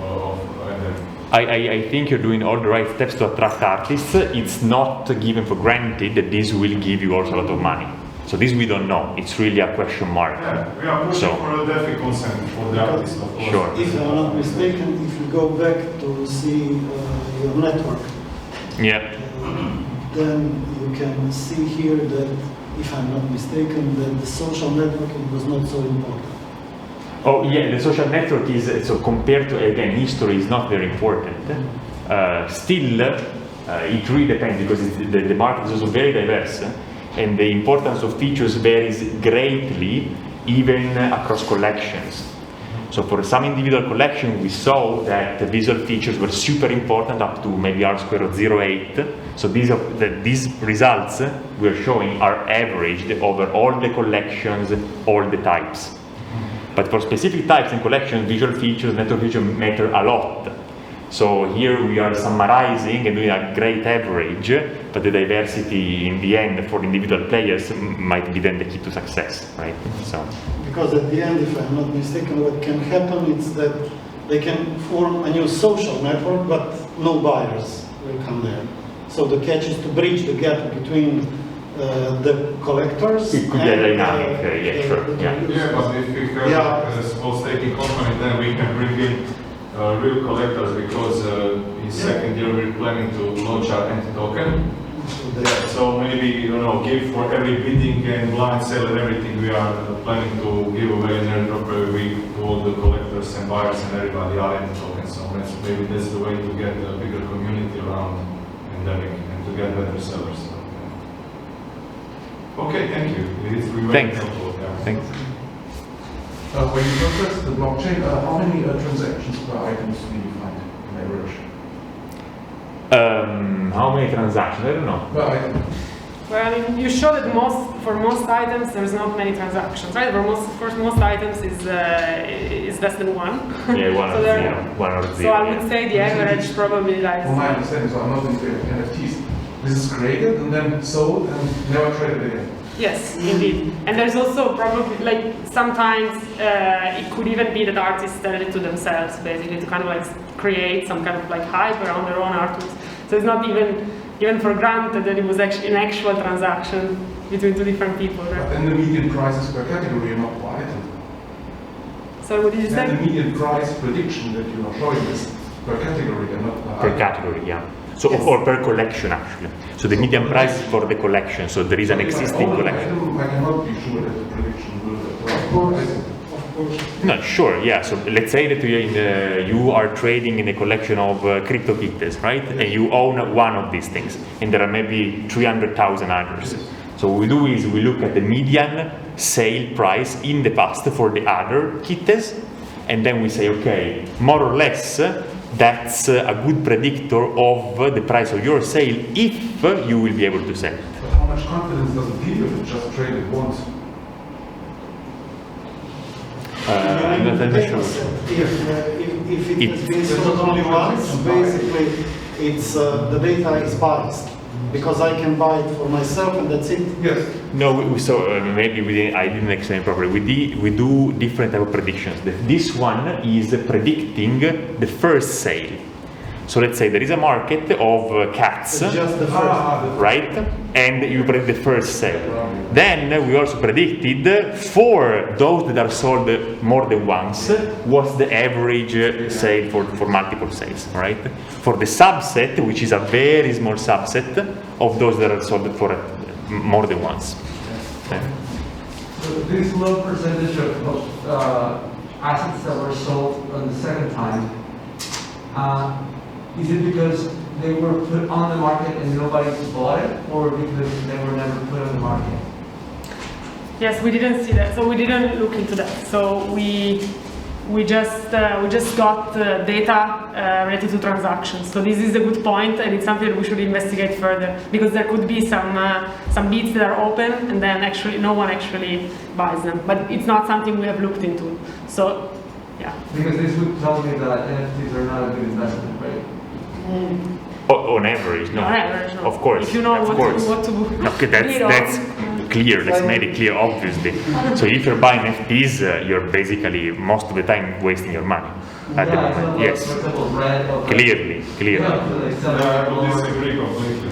endemic. I think you're doing all the right steps to attract artists. It's not given for granted that this will give you also a lot of money. So this we don't know. It's really a question mark. Yeah, we are pushing for a DeFi consent for the artist, of course. Sure. If I'm not mistaken, if you go back to see your network, then you can see here that, if I'm not mistaken, that the social networking was not so important. Oh yeah, the social network is, so compared to, again, history is not very important. Still, it really depends, because the market is also very diverse. And the importance of features varies greatly, even across collections. So for some individual collection, we saw that the visual features were super important, up to maybe R² of 0.8. So these results we're showing are averaged over all the collections, all the types. But for specific types and collections, visual features, network features matter a lot. So here we are summarizing and doing a great average, but the diversity in the end for individual players might be then the key to success, right? So because at the end, if I'm not mistaken, what can happen is that they can form a new social network, but no buyers will come there. So the catch is to bridge the gap between the collectors. It could be a dynamic, sure. But if we have a small staking company, then we can bring in real collectors, because in second year we're planning to launch our NFT token. So maybe, give for every bidding and blind sale and everything, we are planning to give away an airdrop every week to all the collectors and buyers and everybody our NFT tokens. So maybe that's the way to get a bigger community around endemic and to get better sellers. So, okay, thank you. Thanks. Thanks. When you process the blockchain, how many transactions per items do you find on average? How many transactions? I don't know. Well, Well, I mean, you show that for most items there's not many transactions, right? For most items is less than one. Yeah, one or zero. One or zero. So I would say the average probably lies. From my understanding, so I'm not into NFTs. This is created and then sold and never traded again. Yes, indeed. And there's also probably, like, sometimes it could even be that artists sell it to themselves, basically, to kind of like create some kind of like hype around their own artworks. So it's not even for granted that it was actually an actual transaction between two different people. Right? But then the median prices per category are not wide. So what did you say? And the median price prediction that you are showing is per category and not Per category, yeah. So, Yes. or per collection, actually. So the median price for the collection, so there is an existing collection. I cannot be sure that the prediction will Of course. No, sure, yeah. So let's say that you are trading in a collection of crypto kittens, right? And you own one of these things, and there are maybe 300,000 others. So what we do is we look at the median sale price in the past for the other kittens, and then we say, okay, more or less, that's a good predictor of the price of your sale if you will be able to sell it. But how much confidence does it give you if you just trade it once? I'm not entirely sure. If it has been sold only once, basically it's the data is biased because I can buy it for myself and that's it. Yes. No, maybe I didn't explain properly. We do different type of predictions. This one is predicting the first sale. So let's say there is a market of cats, It's just the first. right? And you predict the first sale. Then we also predicted for those that are sold more than once, what's the average sale for multiple sales, right? For the subset, which is a very small subset of those that are sold for more than once. Okay. So this low percentage of assets that were sold on the second time, is it because they were put on the market and nobody bought it, or because they were never put on the market? Yes, we didn't see that, so we didn't look into that. So we just got data related to transactions. So this is a good point, and it's something that we should investigate further because there could be some bids that are open and then actually no one actually buys them. But it's not something we have looked into. So yeah. Because this would tell me that NFTs are not a good investment, right? On average, no. On average, no. Of course. If you know of what course. to Okay, that's clear. Let's make it clear, obviously. So if you're buying NFTs, you're basically most of the time wasting your money at the moment. Yes. For example, red or Clearly. I would disagree completely.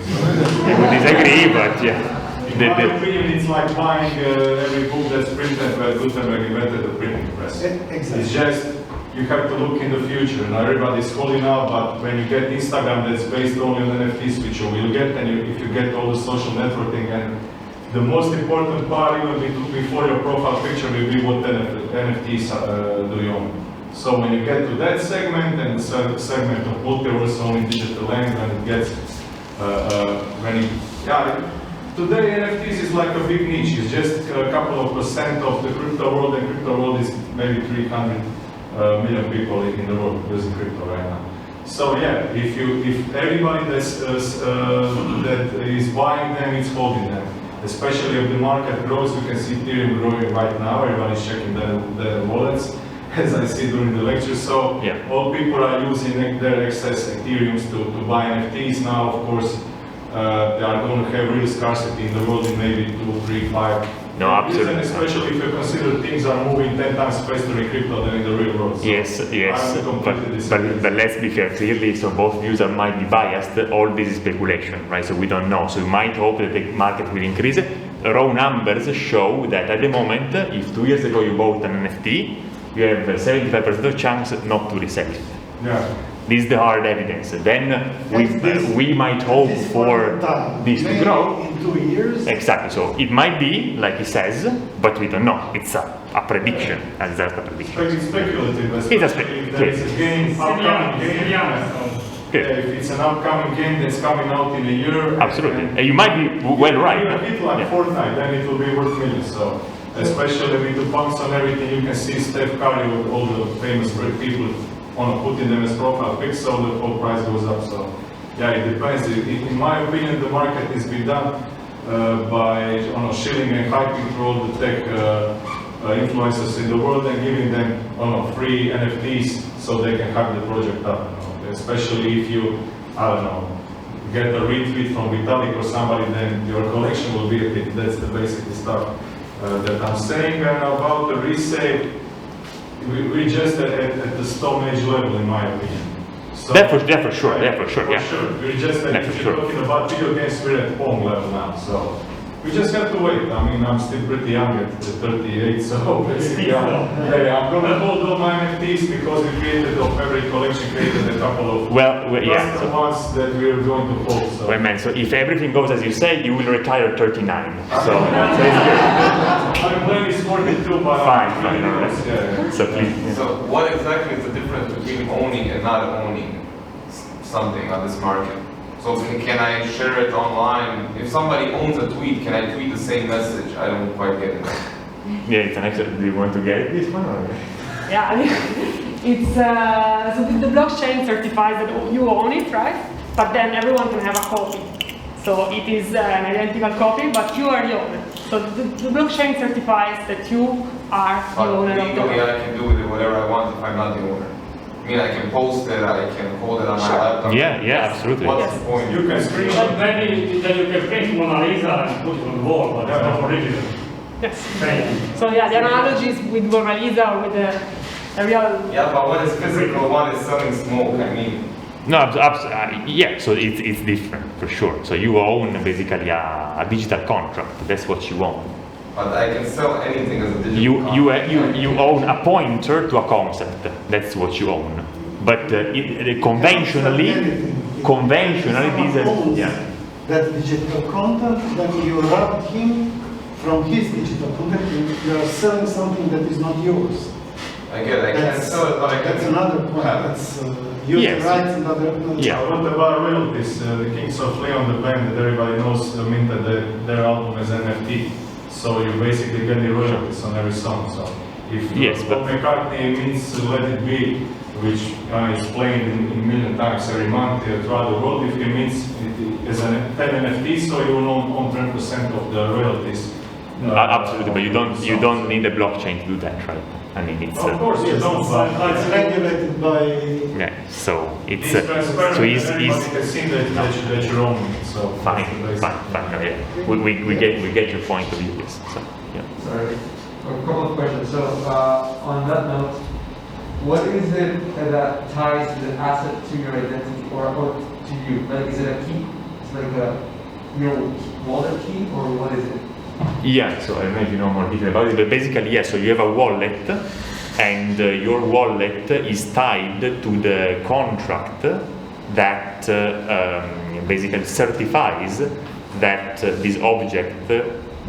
I would disagree, but yeah. In my opinion, it's like buying every book that's printed by Gutenberg invented the printing press. Exactly. It's just, you have to look in the future. Now everybody's calling out, but when you get Instagram that's based only on NFTs, which you will get, and if you get all the social networking, and the most important part, even before your profile picture, will be what NFTs do you own. So when you get to that segment, and the segment of multiverse only digital land, when it gets, today NFTs is like a big niche. It's just a couple of % of the crypto world, and crypto world is maybe 300 million people in the world using crypto right now. So yeah, if everybody that is buying them is holding them, especially if the market grows, you can see Ethereum growing right now. Everybody's checking their wallets, as I see during the lecture. So yeah. All people are using their excess Ethereums to buy NFTs now. Of course, they are going to have real scarcity in the world in maybe 2, 3, 5. No, absolutely. And especially if you consider things are moving 10 times faster in crypto than in the real world. So Yes, but let's be fair, clearly, so both views might be biased, all this is speculation, right? So we don't know. So we might hope that the market will increase. Raw numbers show that at the moment, if 2 years ago you bought an NFT, you have 75% of chance not to resell it. Yeah. This is the hard evidence. Then we might hope for this to grow. In 2 years. Exactly. So it might be, like he says, but we don't know. It's a prediction. And that's a prediction. It's speculative. It's a Especially if there is a game, upcoming game. If it's an upcoming game that's coming out in a year. Absolutely. And you might be well right. A bit like Fortnite, then it will be worth millions. So, especially with the pumps and everything, you can see Steph Curry with all the famous people putting them as profile pics, so the whole price goes up. So, yeah, it depends. In my opinion, the market is been done by shilling and hyping through all the tech influencers in the world and giving them free NFTs so they can hype the project up. Especially if you, I don't know, get a retweet from Vitalik or somebody, then your collection will be a hit. That's the basic stuff that I'm saying. And about the resale, we're just at the Stone Age level, in my opinion. So, for sure, yeah. We're just at, if you're talking about video games, we're at home level now. So we just have to wait. I mean, I'm still pretty young at 38, so basically I'm going to hold all my NFTs because we created, of every collection, created a couple of custom ones that we're going to hold. So. Well, man, so if everything goes as you say, you will retire at 39. So I'm playing is 42, but fine. Yeah. So please. So what exactly is the difference between owning and not owning something on this market? So can I share it online? If somebody owns a tweet, can I tweet the same message? I don't quite get it. Yeah, it's an excellent. Do you want to get this one? Or? Yeah, it's so the blockchain certifies that you own it, right? But then everyone can have a copy. So it is an identical copy, but you are the owner. So the blockchain certifies that you are the owner of the legally, I can do with it whatever I want if I'm not the owner. I mean, I can post it, I can hold it on my laptop. Yeah, absolutely. What's the point? You can screenshot. Maybe then you can print Mona Lisa and put it on the wall, but it's not original. Yes. So yeah, the analogy is with Mona Lisa or with a real. Yeah, but one is physical, one is selling smoke. I mean. No, yeah. So it's different for sure. So you own basically a digital contract. That's what you own. But I can sell anything as a digital contract. You own a pointer to a concept. That's what you own. But conventionally, this is that digital content. Then you rob him from his digital content. You are selling something that is not yours. I get it. I can't sell it, but I can. That's another point. That's user rights and other. Yeah. What about royalties? The Kings of Leon, the band that everybody knows, minted their album as NFT. So you basically get the royalties on every song. So if Paul McCartney means Let It Be, which is played in million times every month throughout the world, if he means it as an 10 NFT, so you will own 10% of the royalties. Absolutely, but you don't need a blockchain to do that, right? I mean, it's of course you don't. It's regulated by. Yeah, so it's transparent. so he's can see that you're owning it. So fine. Yeah. We get your point of view. Yes. So yeah. Sorry, a couple of questions. So on that note, what is it that ties the asset to your identity or to you? Like, is it a key? It's like your wallet key, or what is it? Yeah, so I don't know if you know more detail about it, but basically, yeah, so you have a wallet, and your wallet is tied to the contract that basically certifies that this object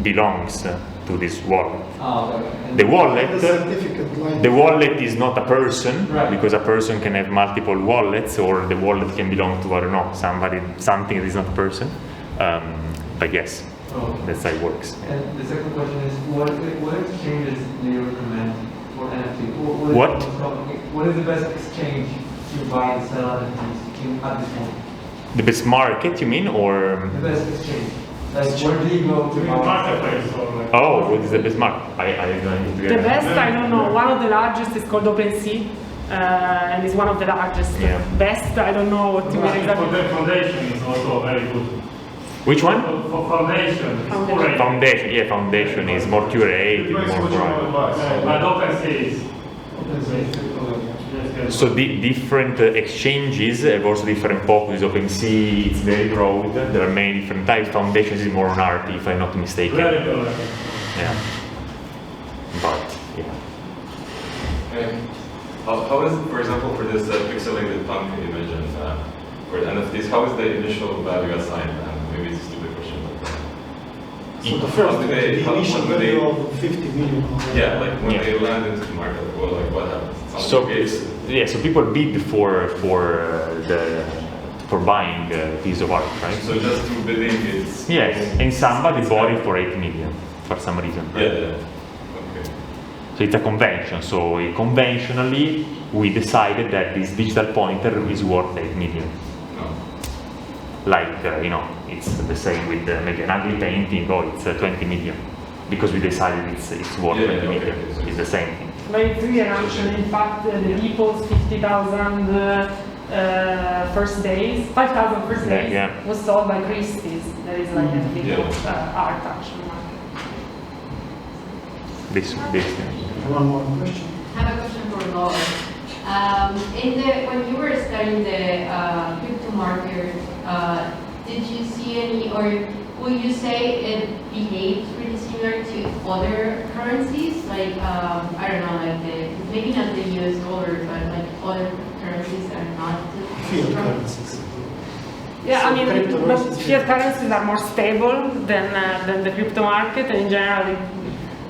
belongs to this wallet. Oh, okay. The wallet is not a person, right, because a person can have multiple wallets, or the wallet can belong to, I don't know, something that is not a person. But yes. Oh. That's how it works. And the second question is, what exchanges do you recommend for NFT? What is the best exchange to buy and sell NFTs at this point? The best market, you mean, or? The best exchange. Like, where do you go to buy? Marketplace or like. Oh, what is the best market? I don't need to get The best, I don't know. One of the largest is called OpenSea, and it's one of the largest. Yeah. Best, I don't know what you mean exactly. For the foundation is also very good. Which one? For foundation, it's curated. Foundation is more curated, more private. But OpenSea is. So the different exchanges have also different focus. OpenSea, it's very broad. There are many different types. Foundations is more on art, if I'm not mistaken. Very good. Yeah. But yeah. How is, for example, for this pixelated punk image and for NFTs, how is the initial value assigned? Maybe it's a stupid question, but So the initial value of 50 million. Yeah, like when they land into the market, well, like what happens? So people bid for buying a piece of art, right? So just through bidding, it's yes, and somebody bought it for 8 million for some reason. Right? Yeah. Okay. So it's a convention. So conventionally, we decided that this digital pointer is worth 8 million. No. Like it's the same with maybe an ugly painting, oh, it's 20 million. Because we decided it's worth 20 million. It's the same thing. But it's really an action. In fact, the people's 50,000 first days, 5,000 first days was sold by Christie's. That is like a big art action market. This. One more question. I have a question for Laura. When you were studying the crypto market, did you see any, or would you say it behaves pretty similar to other currencies? Like, I don't know, like maybe not the US dollar, but like other currencies that are not Fiat currencies. Yeah, So I mean, cryptocurrencies, fiat currencies are more stable than the crypto market, and in general,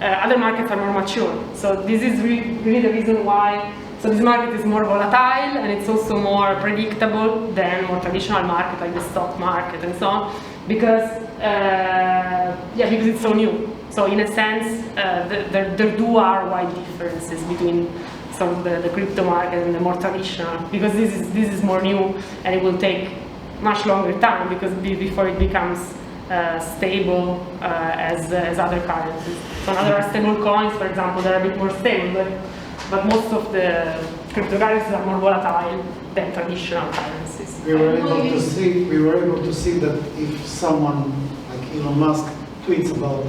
other markets are more mature. So this is really the reason why. So this market is more volatile, and it's also more predictable than more traditional market like the stock market and so on, because because it's so new. So in a sense, there are wide differences between some of the crypto market and the more traditional, because this is more new, and it will take much longer time because before it becomes stable as other currencies. So other stable coins, for example, they're a bit more stable, but most of the cryptocurrencies are more volatile than traditional currencies. We were able to see that if someone like Elon Musk tweets about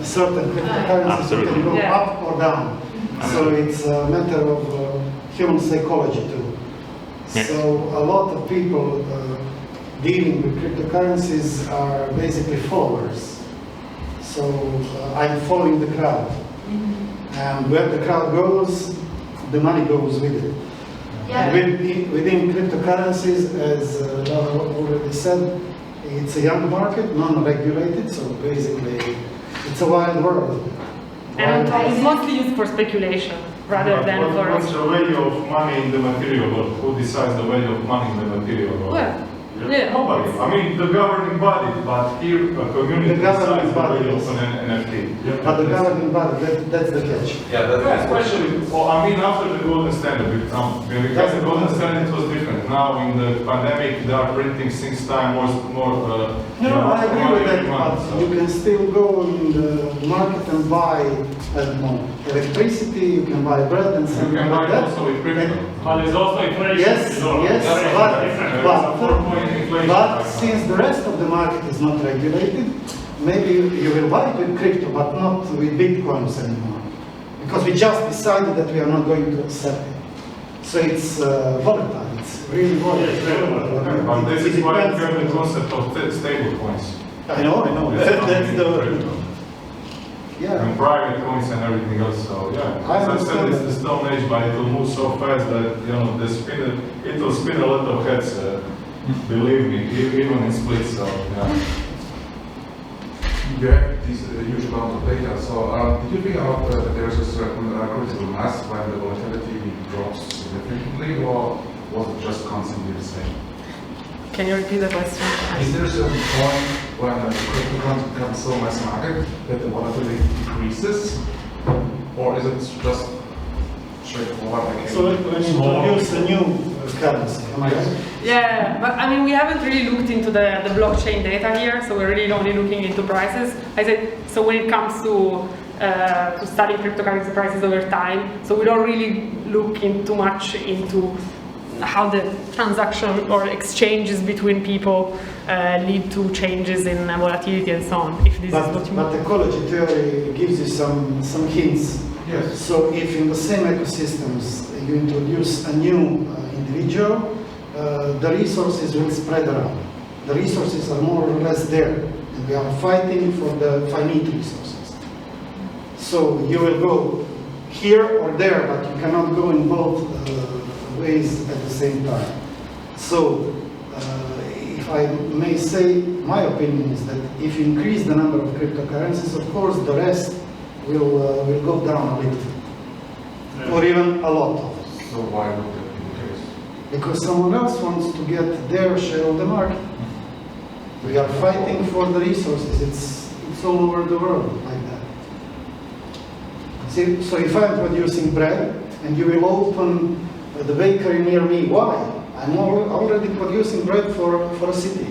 a certain cryptocurrency, it can go up or down. So it's a matter of human psychology too. So a lot of people dealing with cryptocurrencies are basically followers. So I'm following the crowd. And where the crowd goes, the money goes with it. Yeah. Within cryptocurrencies, as Laura already said, it's a young market, non-regulated, so basically it's a wild world. And it's mostly used for speculation rather than for... What's the value of money in the material world? Who decides the value of money in the material world? Well, yeah. Nobody. I mean, the governing body, but here a community decides the value of an NFT. But the governing body, that's the catch. Yeah, that's especially, I mean, after the golden standard, because the golden standard was different. Now, in the pandemic, they are printing 6 times more. I agree with that, but you can still go in the market and buy, I don't know, electricity, you can buy bread and something like that. Also with crypto. But there's also inflation. But since the rest of the market is not regulated, maybe you will buy it with crypto, but not with bitcoins anymore. Because we just decided that we are not going to accept it. So it's volatile, it's really volatile. But this is why you have the concept of stable coins. I know. That's the... Yeah. And private coins and everything else, so yeah. I As I said, it's understand the Stone Age, but it will move so fast that, it will spin a lot of heads, believe me, even in splits, so yeah. You have this huge amount of data, so did you think about that there is a certain critical mass when the volatility drops significantly, or was it just constantly the same? Can you repeat the question? Is there a certain point when the cryptocurrency becomes so mass market that the volatility decreases, or is it just straightforward? So when you introduce a new currency, am I right? Yeah, but I mean, we haven't really looked into the blockchain data here, so we're really only looking into prices. I said, so when it comes to studying cryptocurrency prices over time, so we don't really look too much into how the transaction or exchanges between people lead to changes in volatility and so on. If this is what you but ecology theory gives you some hints. Yes. So if in the same ecosystems you introduce a new individual, the resources will spread around. The resources are more or less there, and we are fighting for the finite resources. So you will go here or there, but you cannot go in both ways at the same time. So, if I may say, my opinion is that if you increase the number of cryptocurrencies, of course, the rest will go down a little, or even a lot. So why would that be the case? Because someone else wants to get their share of the market. We are fighting for the resources. It's all over the world like that. See, so if I'm producing bread, and you will open the bakery near me, why? I'm already producing bread for a city.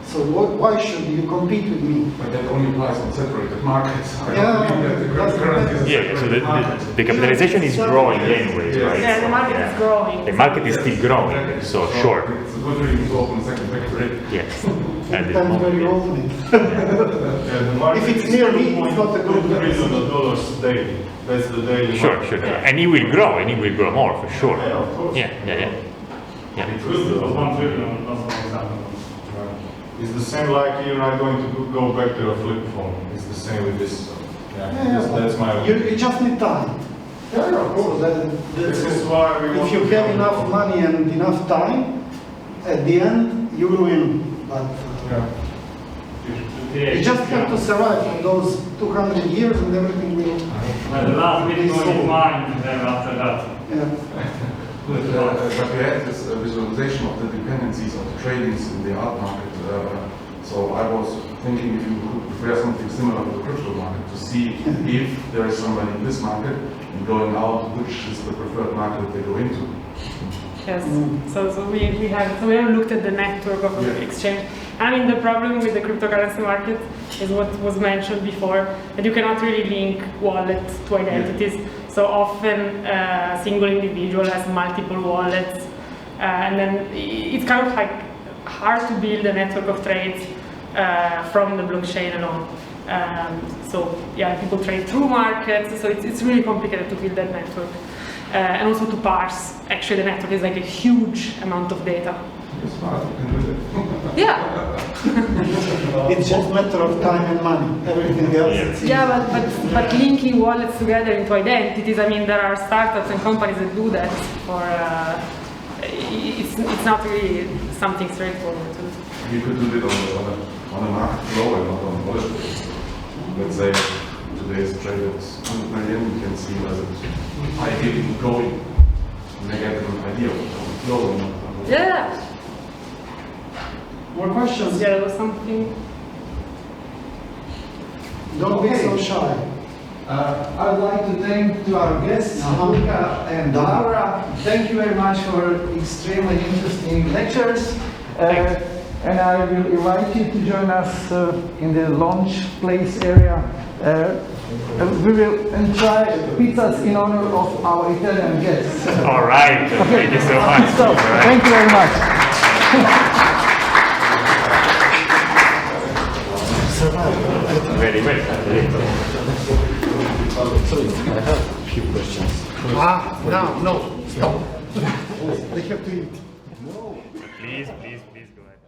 So why should you compete with me? But that only applies on separated markets. I Yeah, don't believe that the cryptocurrency is a Yeah, so separated market. the capitalization is growing anyways, right? Yeah, the market is growing. The market is still growing, so sure. It's a good reason to open a second factory. Yes. And Depends where you open it. Yeah, the market If it's is near me, it's not a good $2 trillion daily. That's the daily Sure, market. sure. And it will grow, and it will grow more for sure. Yeah, of course. Yeah. It It was 1 trillion, not so example. It's the same like you're not going to go back to a flip phone. It's the same with this. So, that's my opinion. You just need time. Yeah, of course. This is why we want If you to have enough money and enough time, at the end you will win. But you just have to survive in those 200 years and everything will. Well, the last Bitcoin is mine, and then after that. Yeah. But we had this visualization of the dependencies of the tradings in the art market. So I was thinking if you could prepare something similar to the crypto market to see if there is somebody in this market and going out, which is the preferred market that they go into. Yes. So we have looked at the network of exchange. I mean, the problem with the cryptocurrency market is what was mentioned before, that you cannot really link wallets to identities. So often a single individual has multiple wallets, and then it's kind of like hard to build a network of trades from the blockchain alone. So yeah, people trade through markets, so it's really complicated to build that network. And also to parse, actually the network is like a huge amount of data. You're smart, you can do that. Yeah. It's just a matter of time and money. Everything else. It's Yeah, but linking wallets together into identities, I mean, there are startups and companies that do that, or it's not really something straightforward to do. You could do it on a market flow and not on a wallet base. Let's say today's trade at 100 million, you can see whether it's ideally going. And they get an idea of the flow. Yeah. More questions? Yeah, there was something. Don't be so shy. I would like to thank to our guests, Luca and Laura. Thank you very much for extremely interesting lectures. And I will invite you to join us in the lunch place area. We will try pizzas in honor of our Italian guests. All right. Thank you so much. So, thank you very much. Very well. Sorry, I have a few questions. No, stop. They have to eat. Please go ahead.